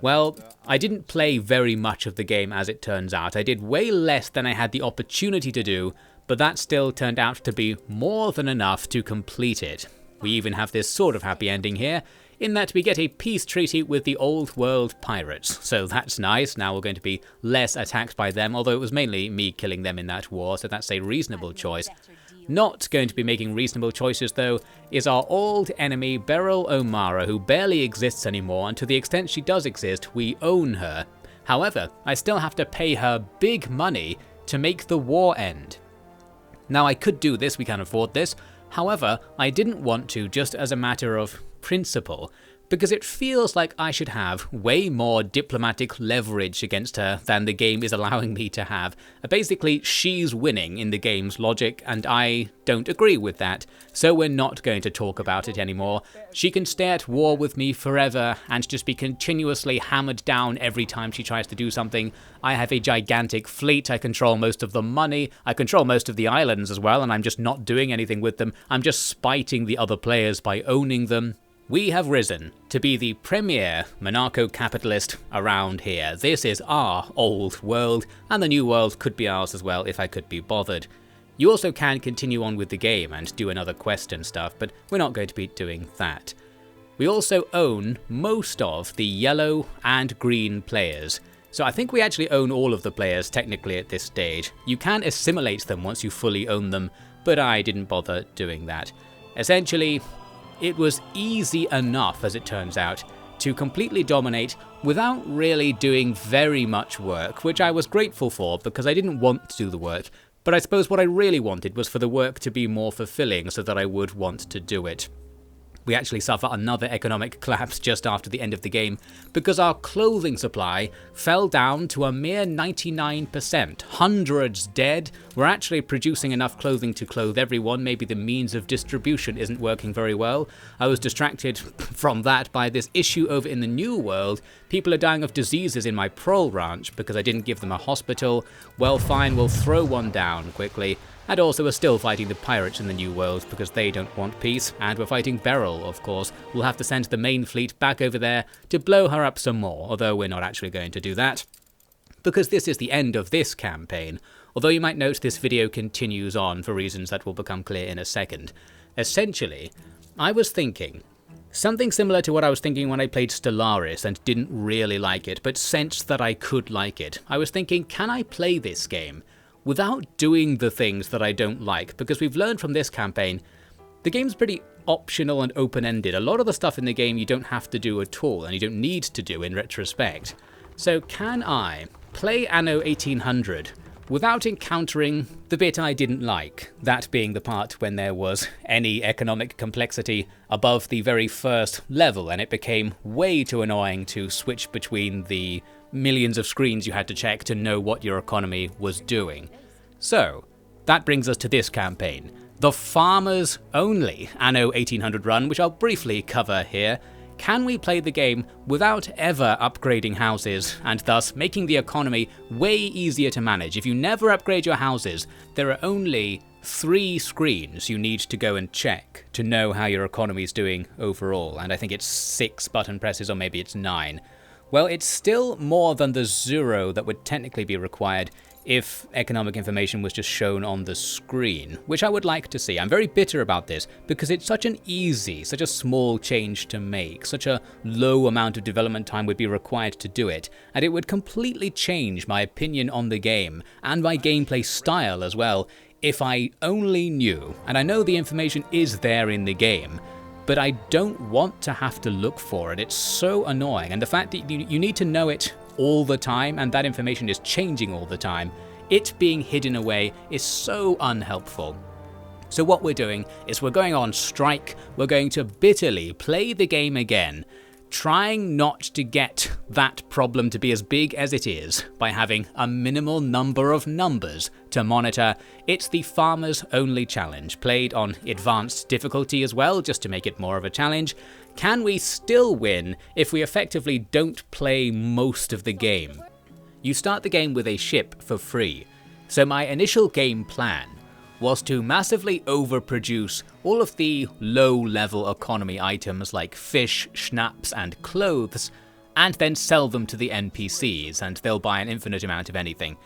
Well, I didn't play very much of the game as it turns out. I did way less than I had the opportunity to do, but that still turned out to be more than enough to complete it. We even have this sort of happy ending here, in that we get a peace treaty with the old world pirates, so that's nice. Now we're going to be less attacked by them, although it was mainly me killing them in that war, so that's a reasonable choice. Not going to be making reasonable choices though is our old enemy Beryl O'Mara, who barely exists anymore, and to the extent she does exist, we own her. However, I still have to pay her big money to make the war end. Now I could do this, we can afford this, however, I didn't want to just as a matter of principle, because it feels like I should have way more diplomatic leverage against her than the game is allowing me to have. Basically, she's winning in the game's logic, and I don't agree with that, so we're not going to talk about it anymore. She can stay at war with me forever and just be continuously hammered down every time she tries to do something. I have a gigantic fleet, I control most of the money, I control most of the islands as well, and I'm just not doing anything with them. I'm just spiting the other players by owning them. We have risen to be the premier monarcho-capitalist around here. This is our old world, and the new world could be ours as well if I could be bothered. You also can continue on with the game and do another quest and stuff, but we're not going to be doing that. We also own most of the yellow and green players. So I think we actually own all of the players technically at this stage. You can assimilate them once you fully own them, but I didn't bother doing that. Essentially, it was easy enough, as it turns out, to completely dominate without really doing very much work, which I was grateful for because I didn't want to do the work, but I suppose what I really wanted was for the work to be more fulfilling so that I would want to do it. We actually suffer another economic collapse just after the end of the game because our clothing supply fell down to a mere 99%. Hundreds dead. We're actually producing enough clothing to clothe everyone. Maybe the means of distribution isn't working very well. I was distracted from that by this issue over in the New World. People are dying of diseases in my prole ranch because I didn't give them a hospital. Well, fine, we'll throw one down quickly. And also we're still fighting the pirates in the New World because they don't want peace, and we're fighting Beryl, of course. We'll have to send the main fleet back over there to blow her up some more, although we're not actually going to do that, because this is the end of this campaign, although you might note this video continues on for reasons that will become clear in a second. Essentially, I was thinking something similar to what I was thinking when I played Stellaris and didn't really like it, but sensed that I could like it. I was thinking, can I play this game without doing the things that I don't like? Because we've learned from this campaign, the game's pretty optional and open-ended. A lot of the stuff in the game you don't have to do at all, and you don't need to do in retrospect. So can I play Anno 1800 without encountering the bit I didn't like? That being the part when there was any economic complexity above the very first level, and it became way too annoying to switch between the millions of screens you had to check to know what your economy was doing. So, that brings us to this campaign. the farmers only Anno 1800 run, which I'll briefly cover here. Can we play the game without ever upgrading houses, and thus making the economy way easier to manage? If you never upgrade your houses, there are only 3 screens you need to go and check to know how your economy is doing overall, and I think it's 6 button presses, or maybe it's 9. Well, it's still more than the 0 that would technically be required if economic information was just shown on the screen, which I would like to see. I'm very bitter about this because it's such an easy, such a small change to make, such a low amount of development time would be required to do it, and it would completely change my opinion on the game and my gameplay style as well if I only knew, and I know the information is there in the game, but I don't want to have to look for it. It's so annoying, and the fact that you need to know it all the time and that information is changing all the time, it being hidden away is so unhelpful. So what we're doing is we're going on strike, we're going to bitterly play the game again, trying not to get that problem to be as big as it is by having a minimal number of numbers to monitor. It's the farmers only challenge, played on advanced difficulty as well, just to make it more of a challenge. Can we still win if we effectively don't play most of the game? You start the game with a ship for free, so my initial game plan was to massively overproduce all of the low-level economy items like fish, schnapps and clothes, and then sell them to the NPCs, and they'll buy an infinite amount of anything.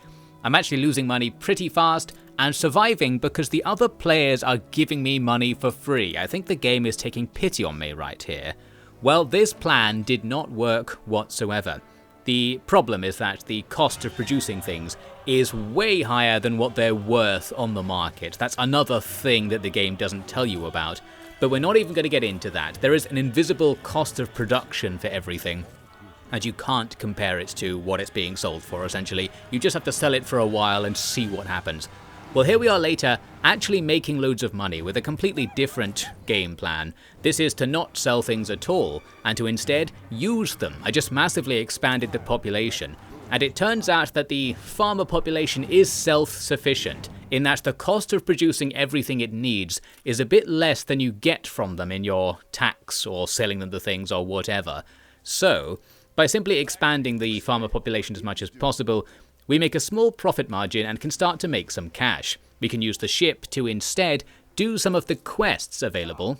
I'm actually losing money pretty fast and surviving because the other players are giving me money for free. I think the game is taking pity on me right here. Well, this plan did not work whatsoever. The problem is that the cost of producing things is way higher than what they're worth on the market. That's another thing that the game doesn't tell you about, but we're not even going to get into that. There is an invisible cost of production for everything, and you can't compare it to what it's being sold for, essentially. You just have to sell it for a while and see what happens. Well, here we are later, actually making loads of money with a completely different game plan. This is to not sell things at all, and to instead use them. I just massively expanded the population, and it turns out that the farmer population is self-sufficient, in that the cost of producing everything it needs is a bit less than you get from them in your tax or selling them the things or whatever. So, by simply expanding the farmer population as much as possible, we make a small profit margin and can start to make some cash. We can use the ship to instead do some of the quests available.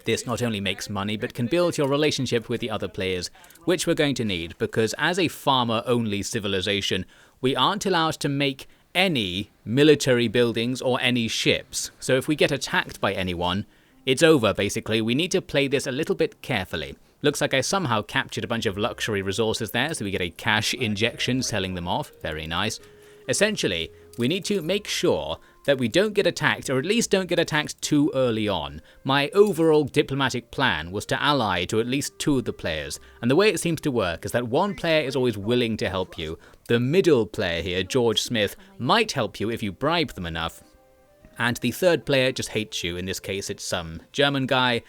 This not only makes money, but can build your relationship with the other players, which we're going to need, because as a farmer-only civilization, we aren't allowed to make any military buildings or any ships. So if we get attacked by anyone, it's over basically. We need to play this a little bit carefully. Looks like I somehow captured a bunch of luxury resources there, so we get a cash injection selling them off. Very nice. Essentially, we need to make sure that we don't get attacked, or at least don't get attacked too early on. My overall diplomatic plan was to ally to at least 2 of the players, and the way it seems to work is that one player is always willing to help you. The middle player here, George Smith, might help you if you bribe them enough, and the third player just hates you. In this case, it's some German guy,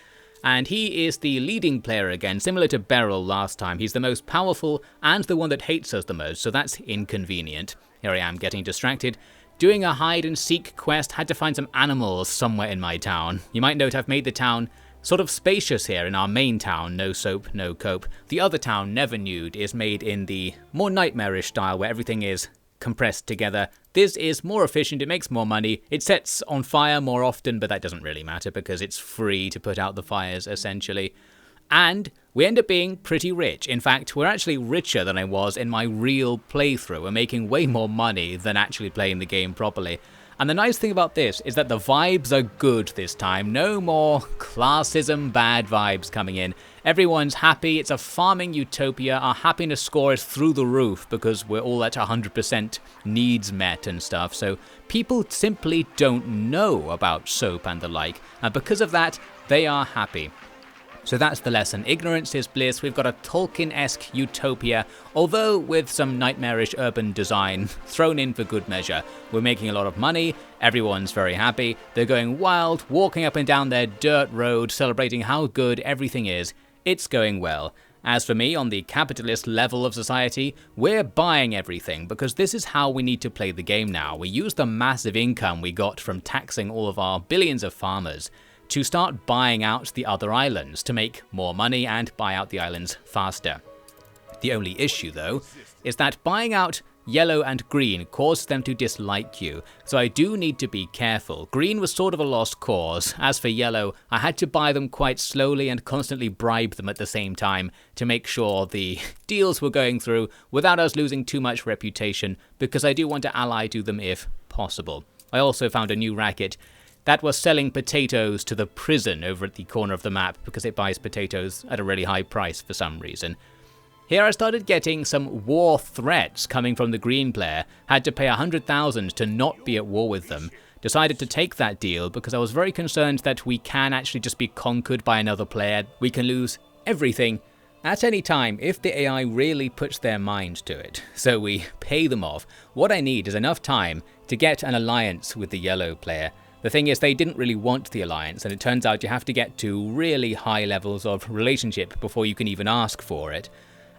and he is the leading player again, similar to Beryl last time. He's the most powerful and the one that hates us the most, so that's inconvenient. Here I am getting distracted. Doing a hide-and-seek quest, had to find some animals somewhere in my town. You might note I've made the town sort of spacious here in our main town, no soap, no cope. The other town, Never Nude, is made in the more nightmarish style where everything is compressed together. This is more efficient, it makes more money, it sets on fire more often, but that doesn't really matter because it's free to put out the fires, essentially. And we end up being pretty rich. In fact, we're actually richer than I was in my real playthrough. We're making way more money than actually playing the game properly. And the nice thing about this is that the vibes are good this time. No more classism bad vibes coming in. Everyone's happy. It's a farming utopia. Our happiness score is through the roof because we're all at 100% needs met and stuff. So people simply don't know about soap and the like. And because of that, they are happy. So that's the lesson. Ignorance is bliss. We've got a Tolkien-esque utopia, although with some nightmarish urban design thrown in for good measure. We're making a lot of money, everyone's very happy, they're going wild, walking up and down their dirt road, celebrating how good everything is. It's going well. As for me, on the capitalist level of society, we're buying everything because this is how we need to play the game now. We use the massive income we got from taxing all of our billions of farmers to start buying out the other islands to make more money and buy out the islands faster. The only issue, though, is that buying out yellow and green causes them to dislike you, so I do need to be careful. Green was sort of a lost cause. As for yellow, I had to buy them quite slowly and constantly bribe them at the same time to make sure the deals were going through without us losing too much reputation, because I do want to ally to them if possible. I also found a new racket that was selling potatoes to the prison over at the corner of the map because it buys potatoes at a really high price for some reason. Here I started getting some war threats coming from the green player, had to pay 100,000 to not be at war with them. Decided to take that deal because I was very concerned that we can actually just be conquered by another player. We can lose everything at any time if the AI really puts their mind to it. So we pay them off. What I need is enough time to get an alliance with the yellow player. The thing is, they didn't really want the alliance, and it turns out you have to get to really high levels of relationship before you can even ask for it.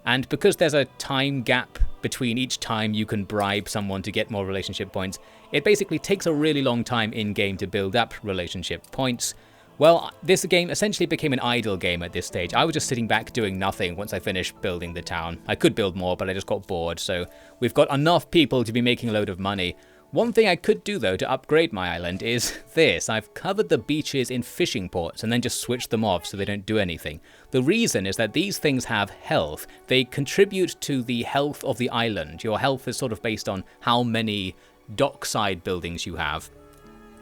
And because there's a time gap between each time you can bribe someone to get more relationship points, it basically takes a really long time in-game to build up relationship points. Well, this game essentially became an idle game at this stage. I was just sitting back doing nothing once I finished building the town. I could build more, but I just got bored, so we've got enough people to be making a load of money. One thing I could do, though, to upgrade my island is this. I've covered the beaches in fishing ports and then just switched them off so they don't do anything. The reason is that these things have health. They contribute to the health of the island. Your health is sort of based on how many dockside buildings you have.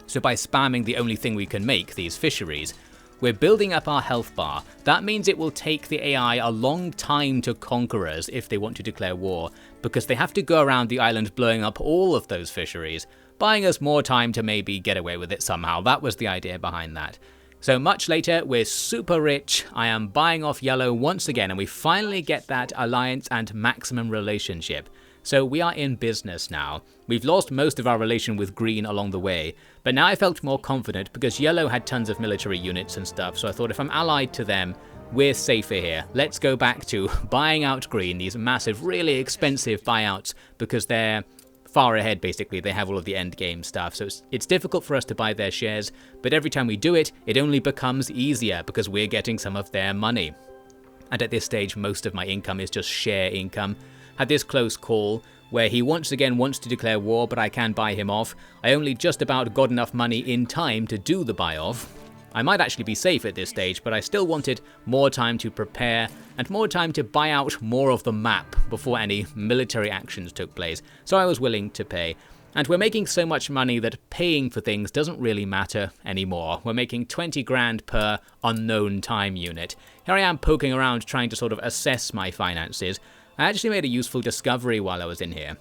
So by spamming the only thing we can make, these fisheries, we're building up our health bar. That means it will take the AI a long time to conquer us if they want to declare war, because they have to go around the island blowing up all of those fisheries, buying us more time to maybe get away with it somehow. That was the idea behind that. So much later, we're super rich. I am buying off yellow once again, and we finally get that alliance and maximum relationship. So we are in business now. We've lost most of our relation with green along the way, but now I felt more confident because yellow had tons of military units and stuff, so I thought if I'm allied to them, we're safer here. Let's go back to buying out green, these massive, really expensive buyouts, because they're far ahead basically. They have all of the end game stuff, so it's difficult for us to buy their shares, but every time we do it, it only becomes easier because we're getting some of their money. And at this stage, most of my income is just share income. Had this close call where he once again wants to declare war, but I can buy him off. I only just about got enough money in time to do the buy off. I might actually be safe at this stage, but I still wanted more time to prepare and more time to buy out more of the map before any military actions took place, so I was willing to pay. And we're making so much money that paying for things doesn't really matter anymore. We're making 20 grand per unknown time unit. Here I am poking around trying to sort of assess my finances. I actually made a useful discovery while I was in here.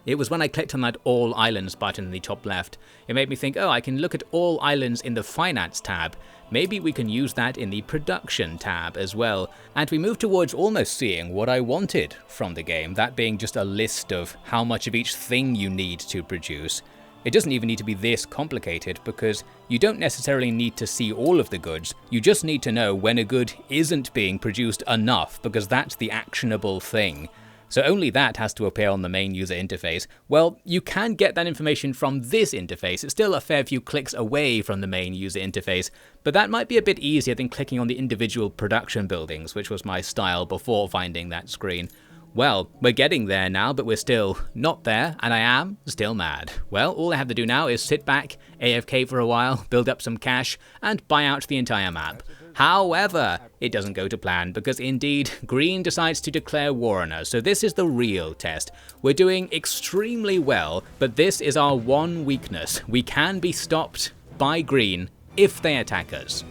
It was when I clicked on that All Islands button in the top left. It made me think, oh, I can look at all islands in the Finance tab. Maybe we can use that in the Production tab as well. And we moved towards almost seeing what I wanted from the game, that being just a list of how much of each thing you need to produce. It doesn't even need to be this complicated because you don't necessarily need to see all of the goods, you just need to know when a good isn't being produced enough because that's the actionable thing. So only that has to appear on the main user interface. Well, you can get that information from this interface. It's still a fair few clicks away from the main user interface, but that might be a bit easier than clicking on the individual production buildings, which was my style before finding that screen. Well, we're getting there now, but we're still not there, and I am still mad. Well, all I have to do now is sit back, AFK for a while, build up some cash, and buy out the entire map. However, it doesn't go to plan, because indeed, green decides to declare war on us, so this is the real test. We're doing extremely well, but this is our one weakness. We can be stopped by green if they attack us.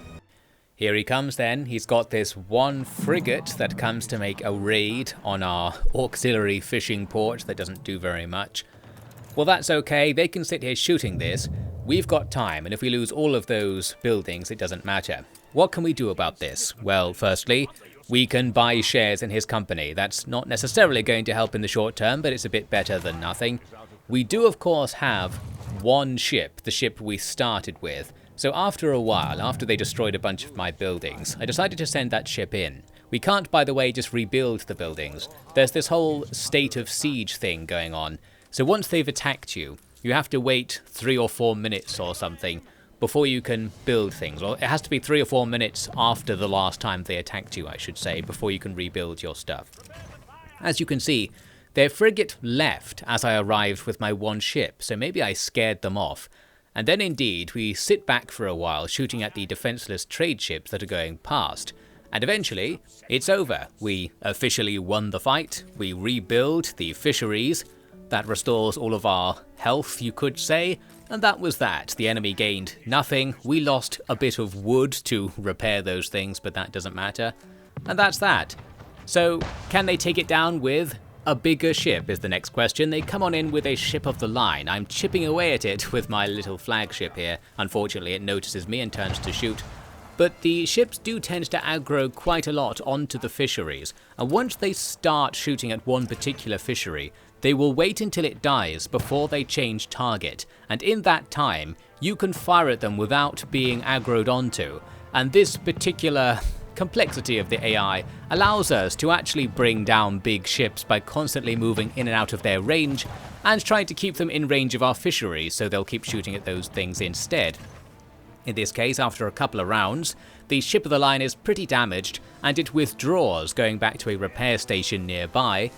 Here he comes then. He's got this one frigate that comes to make a raid on our auxiliary fishing port that doesn't do very much. Well, that's okay. They can sit here shooting this. We've got time, and if we lose all of those buildings, it doesn't matter. What can we do about this? Well, firstly, we can buy shares in his company. That's not necessarily going to help in the short term, but it's a bit better than nothing. We do, of course, have one ship, the ship we started with. So after a while, after they destroyed a bunch of my buildings, I decided to send that ship in. We can't, by the way, just rebuild the buildings. There's this whole state of siege thing going on. So once they've attacked you, you have to wait 3 or 4 minutes or something before you can build things. Or it has to be 3 or 4 minutes after the last time they attacked you, I should say, before you can rebuild your stuff. As you can see, their frigate left as I arrived with my one ship, so maybe I scared them off. And then indeed, we sit back for a while shooting at the defenseless trade ships that are going past. And eventually, it's over. We officially won the fight, we rebuild the fisheries, that restores all of our health, you could say, and that was that. The enemy gained nothing, we lost a bit of wood to repair those things, but that doesn't matter. And that's that. So, can they take it down with a bigger ship is the next question. They come on in with a ship of the line. I'm chipping away at it with my little flagship here. Unfortunately, it notices me and turns to shoot. But the ships do tend to aggro quite a lot onto the fisheries, and once they start shooting at one particular fishery, they will wait until it dies before they change target, and in that time, you can fire at them without being aggroed onto. And this particular complexity of the AI allows us to actually bring down big ships by constantly moving in and out of their range, and trying to keep them in range of our fisheries so they'll keep shooting at those things instead. In this case, after a couple of rounds, the ship of the line is pretty damaged, and it withdraws, going back to a repair station nearby,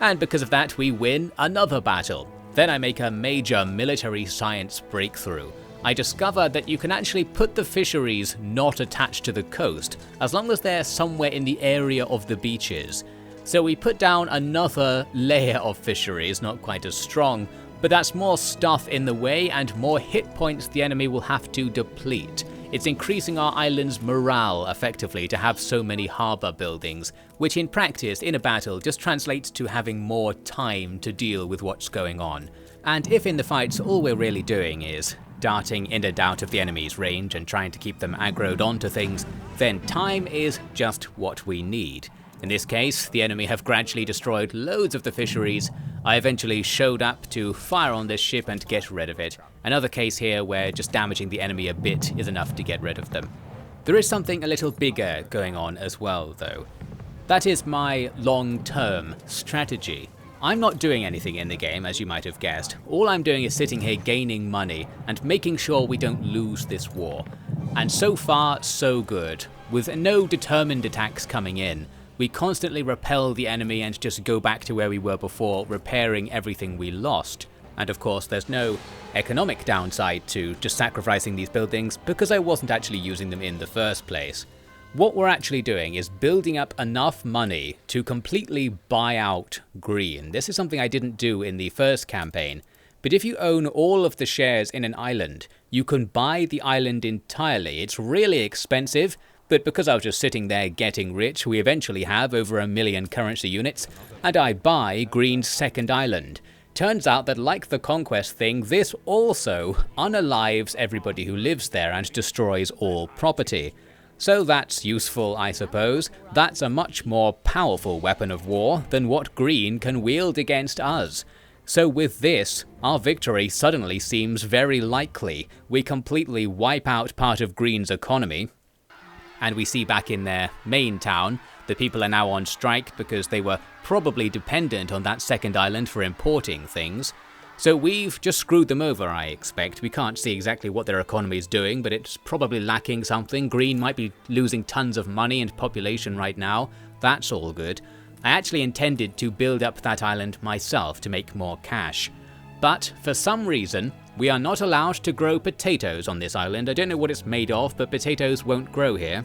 and because of that we win another battle. Then I make a major military science breakthrough. I discover that you can actually put the fisheries not attached to the coast, as long as they're somewhere in the area of the beaches. So we put down another layer of fisheries, not quite as strong, but that's more stuff in the way and more hit points the enemy will have to deplete. It's increasing our island's morale effectively to have so many harbour buildings, which in practice in a battle just translates to having more time to deal with what's going on. And if in the fights all we're really doing is darting in and out of the enemy's range and trying to keep them aggroed onto things, then time is just what we need. In this case, the enemy have gradually destroyed loads of the fisheries. I eventually showed up to fire on this ship and get rid of it. Another case here where just damaging the enemy a bit is enough to get rid of them. There is something a little bigger going on as well though. That is my long-term strategy. I'm not doing anything in the game, as you might have guessed. All I'm doing is sitting here gaining money and making sure we don't lose this war. And so far, so good. With no determined attacks coming in, we constantly repel the enemy and just go back to where we were before, repairing everything we lost. And of course there's no economic downside to just sacrificing these buildings because I wasn't actually using them in the first place. What we're actually doing is building up enough money to completely buy out green. This is something I didn't do in the first campaign. But if you own all of the shares in an island, you can buy the island entirely. It's really expensive, but because I was just sitting there getting rich, we eventually have over 1 million currency units, and I buy Green's second island. Turns out that like the conquest thing, this also unalives everybody who lives there and destroys all property. So that's useful, I suppose. That's a much more powerful weapon of war than what Green can wield against us. So with this, our victory suddenly seems very likely. We completely wipe out part of Green's economy, and we see back in their main town, the people are now on strike because they were probably dependent on that second island for importing things. So we've just screwed them over, I expect. We can't see exactly what their economy is doing, but it's probably lacking something. Green might be losing tons of money and population right now. That's all good. I actually intended to build up that island myself to make more cash. But for some reason, we are not allowed to grow potatoes on this island. I don't know what it's made of, but potatoes won't grow here.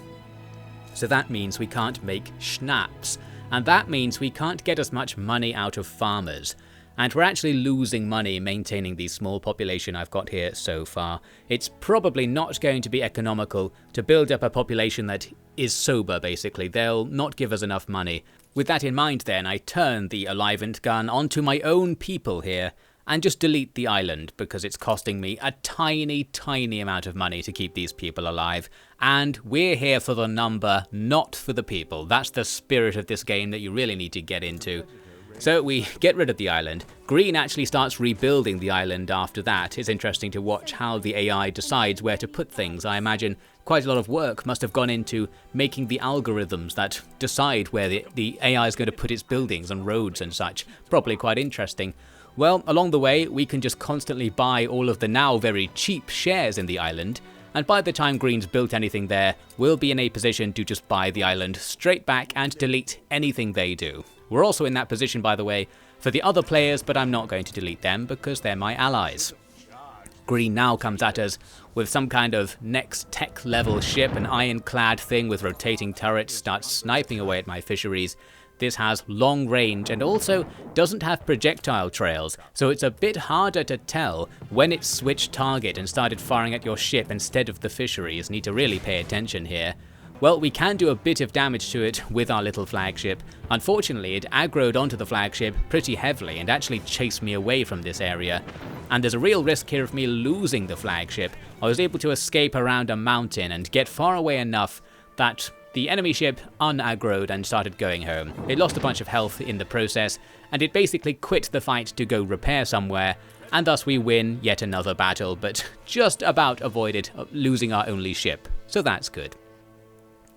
So that means we can't make schnapps, and that means we can't get as much money out of farmers. And we're actually losing money maintaining the small population I've got here so far. It's probably not going to be economical to build up a population that is sober, basically. They'll not give us enough money. With that in mind then, I turn the Alivent gun onto my own people here, and just delete the island because it's costing me a tiny amount of money to keep these people alive. And we're here for the number, not for the people. That's the spirit of this game that you really need to get into. So we get rid of the island. Green actually starts rebuilding the island after that. It's interesting to watch how the AI decides where to put things. I imagine quite a lot of work must have gone into making the algorithms that decide where the AI is going to put its buildings and roads and such. Probably quite interesting. Well, along the way, we can just constantly buy all of the now very cheap shares in the island, and by the time Green's built anything there, we'll be in a position to just buy the island straight back and delete anything they do. We're also in that position, by the way, for the other players, but I'm not going to delete them because they're my allies. Green now comes at us with some kind of next tech level ship, an ironclad thing with rotating turrets, starts sniping away at my fisheries. This has long range and also doesn't have projectile trails, so it's a bit harder to tell when it switched target and started firing at your ship instead of the fisheries. Need to really pay attention here. Well, we can do a bit of damage to it with our little flagship. Unfortunately, it aggroed onto the flagship pretty heavily and actually chased me away from this area. And there's a real risk here of me losing the flagship. I was able to escape around a mountain and get far away enough that the enemy ship unaggroed and started going home. It lost a bunch of health in the process, and it basically quit the fight to go repair somewhere, and thus we win yet another battle, but just about avoided losing our only ship, so that's good.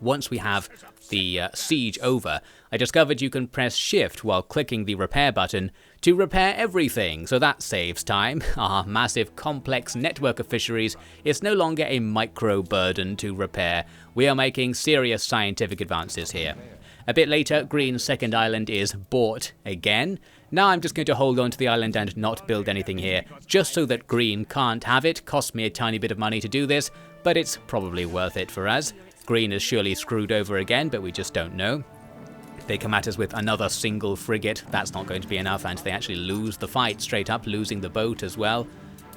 Once we have the siege over, I discovered you can press shift while clicking the repair button to repair everything, so that saves time. Our massive complex network of fisheries is no longer a micro burden to repair. We are making serious scientific advances here. A bit later, Green's second island is bought again. Now I'm just going to hold on to the island and not build anything here, just so that Green can't have it. Cost me a tiny bit of money to do this, but it's probably worth it for us. Green is surely screwed over again, but we just don't know. They come at us with another single frigate. That's not going to be enough, and they actually lose the fight straight up, losing the boat as well.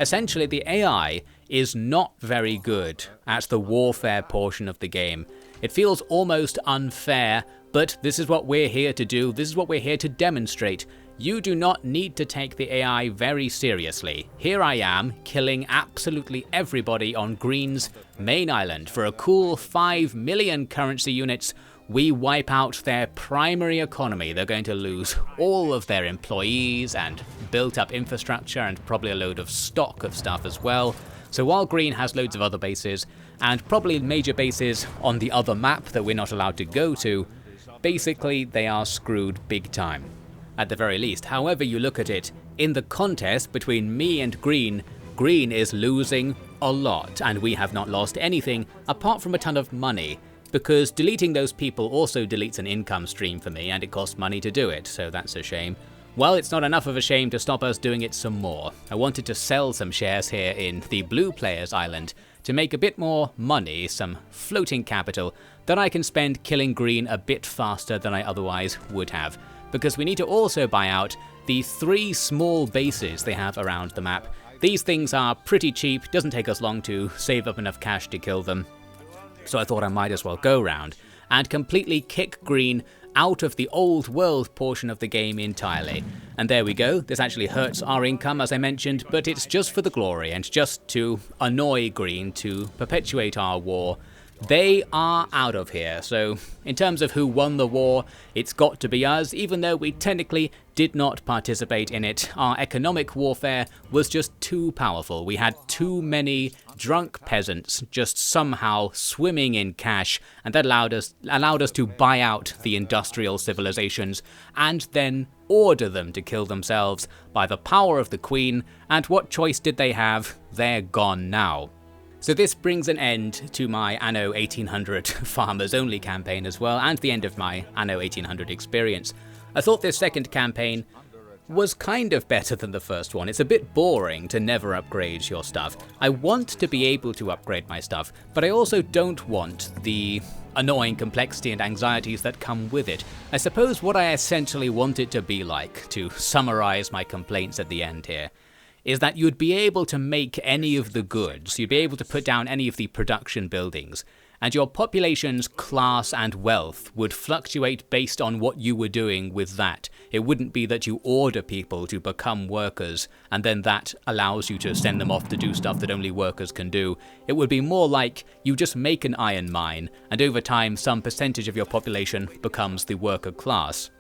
Essentially, the AI is not very good at the warfare portion of the game. It feels almost unfair, but this is what we're here to do. This is what we're here to demonstrate. You do not need to take the AI very seriously. Here I am, killing absolutely everybody on Green's main island. For a cool 5 million currency units, we wipe out their primary economy. They're going to lose all of their employees and built up infrastructure and probably a load of stock of stuff as well. So while Green has loads of other bases, and probably major bases on the other map that we're not allowed to go to, basically they are screwed big time. At the very least, however you look at it, in the contest between me and Green, Green is losing a lot, and we have not lost anything apart from a ton of money, because deleting those people also deletes an income stream for me, and it costs money to do it, so that's a shame. Well, it's not enough of a shame to stop us doing it some more. I wanted to sell some shares here in the blue player's island to make a bit more money, some floating capital, that I can spend killing Green a bit faster than I otherwise would have. Because we need to also buy out the 3 small bases they have around the map. These things are pretty cheap, doesn't take us long to save up enough cash to kill them. So I thought I might as well go round and completely kick Green out of the old world portion of the game entirely. And there we go, this actually hurts our income as I mentioned, but it's just for the glory and just to annoy Green, to perpetuate our war. They are out of here, so in terms of who won the war, it's got to be us, even though we technically did not participate in it. Our economic warfare was just too powerful. We had too many drunk peasants just somehow swimming in cash, and that allowed us to buy out the industrial civilizations and then order them to kill themselves by the power of the Queen, and what choice did they have? They're gone now. So this brings an end to my Anno 1800 Farmers Only campaign as well, and the end of my Anno 1800 experience. I thought this second campaign was kind of better than the first one. It's a bit boring to never upgrade your stuff. I want to be able to upgrade my stuff, but I also don't want the annoying complexity and anxieties that come with it. I suppose what I essentially want it to be like, to summarize my complaints at the end here, is that you'd be able to make any of the goods, you'd be able to put down any of the production buildings, and your population's class and wealth would fluctuate based on what you were doing with that. It wouldn't be that you order people to become workers, and then that allows you to send them off to do stuff that only workers can do. It would be more like you just make an iron mine, and over time some percentage of your population becomes the worker class.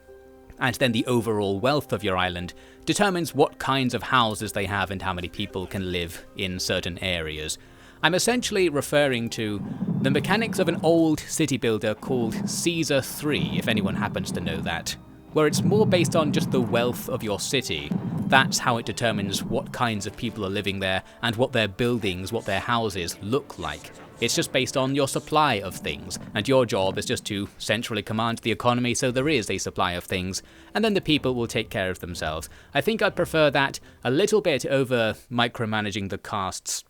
And then the overall wealth of your island determines what kinds of houses they have and how many people can live in certain areas. I'm essentially referring to the mechanics of an old city builder called Caesar 3, if anyone happens to know that, where it's more based on just the wealth of your city. That's how it determines what kinds of people are living there and what their buildings, what their houses look like. It's just based on your supply of things, and your job is just to centrally command the economy so there is a supply of things, and then the people will take care of themselves. I think I'd prefer that a little bit over micromanaging the casts.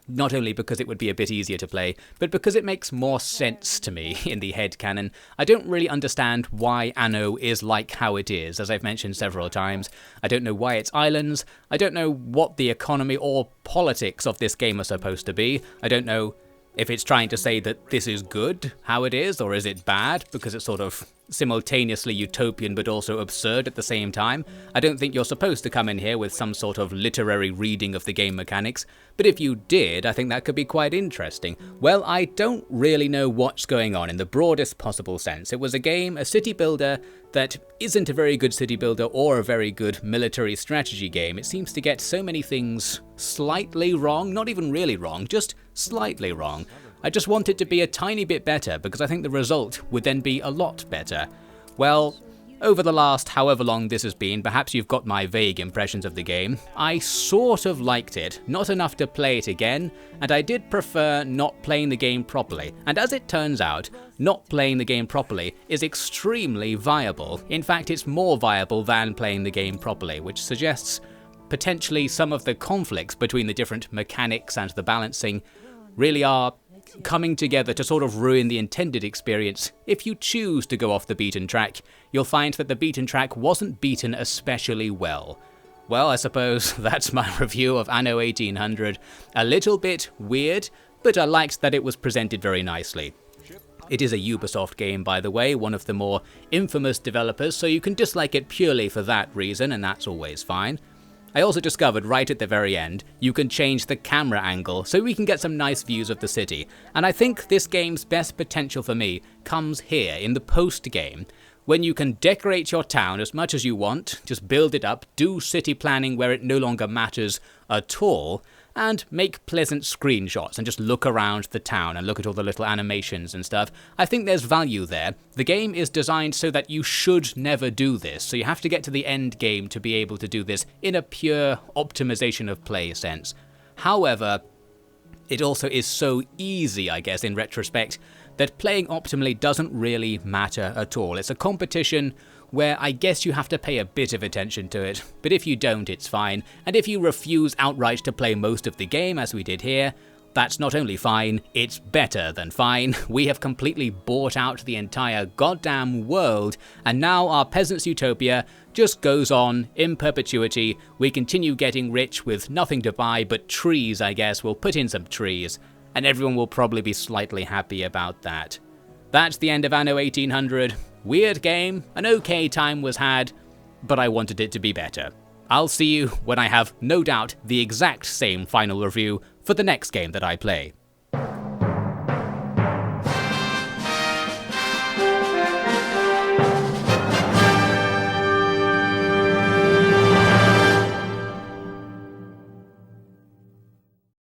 Not only because it would be a bit easier to play, but because it makes more sense to me in the headcanon. I don't really understand why Anno is like how it is, as I've mentioned several times. I don't know why it's islands. I don't know what the economy or politics of this game are supposed to be. I don't know if it's trying to say that this is good, how it is, or is it bad, because it's sort of simultaneously utopian but also absurd at the same time. I don't think you're supposed to come in here with some sort of literary reading of the game mechanics, but if you did, I think that could be quite interesting. Well, I don't really know what's going on in the broadest possible sense. It was a game, a city builder, that isn't a very good city builder or a very good military strategy game. It seems to get so many things slightly wrong, not even really wrong, just slightly wrong. I just want it to be a tiny bit better because I think the result would then be a lot better. Well, over the last however long this has been, perhaps you've got my vague impressions of the game, I sort of liked it, not enough to play it again, and I did prefer not playing the game properly. And as it turns out, not playing the game properly is extremely viable. In fact, it's more viable than playing the game properly, which suggests potentially some of the conflicts between the different mechanics and the balancing really are coming together to sort of ruin the intended experience. If you choose to go off the beaten track, you'll find that the beaten track wasn't beaten especially well. Well, I suppose that's my review of Anno 1800. A little bit weird, but I liked that it was presented very nicely. It is a Ubisoft game, by the way, one of the more infamous developers, so you can dislike it purely for that reason, and that's always fine. I also discovered right at the very end, you can change the camera angle so we can get some nice views of the city, and I think this game's best potential for me comes here in the post-game, when you can decorate your town as much as you want, just build it up, do city planning where it no longer matters at all, and make pleasant screenshots and just look around the town and look at all the little animations and stuff. I think there's value there. The game is designed so that you should never do this, so you have to get to the end game to be able to do this in a pure optimization of play sense. However, it also is so easy, I guess, in retrospect, that playing optimally doesn't really matter at all. It's a competition where I guess you have to pay a bit of attention to it, but if you don't, it's fine, and if you refuse outright to play most of the game, as we did here, that's not only fine, it's better than fine. We have completely bought out the entire goddamn world, and now our peasants' utopia just goes on in perpetuity. We continue getting rich with nothing to buy but trees, I guess. We'll put in some trees, and everyone will probably be slightly happy about that. That's the end of Anno 1800. Weird game, an okay time was had, but I wanted it to be better. I'll see you when I have, no doubt, the exact same final review for the next game that I play.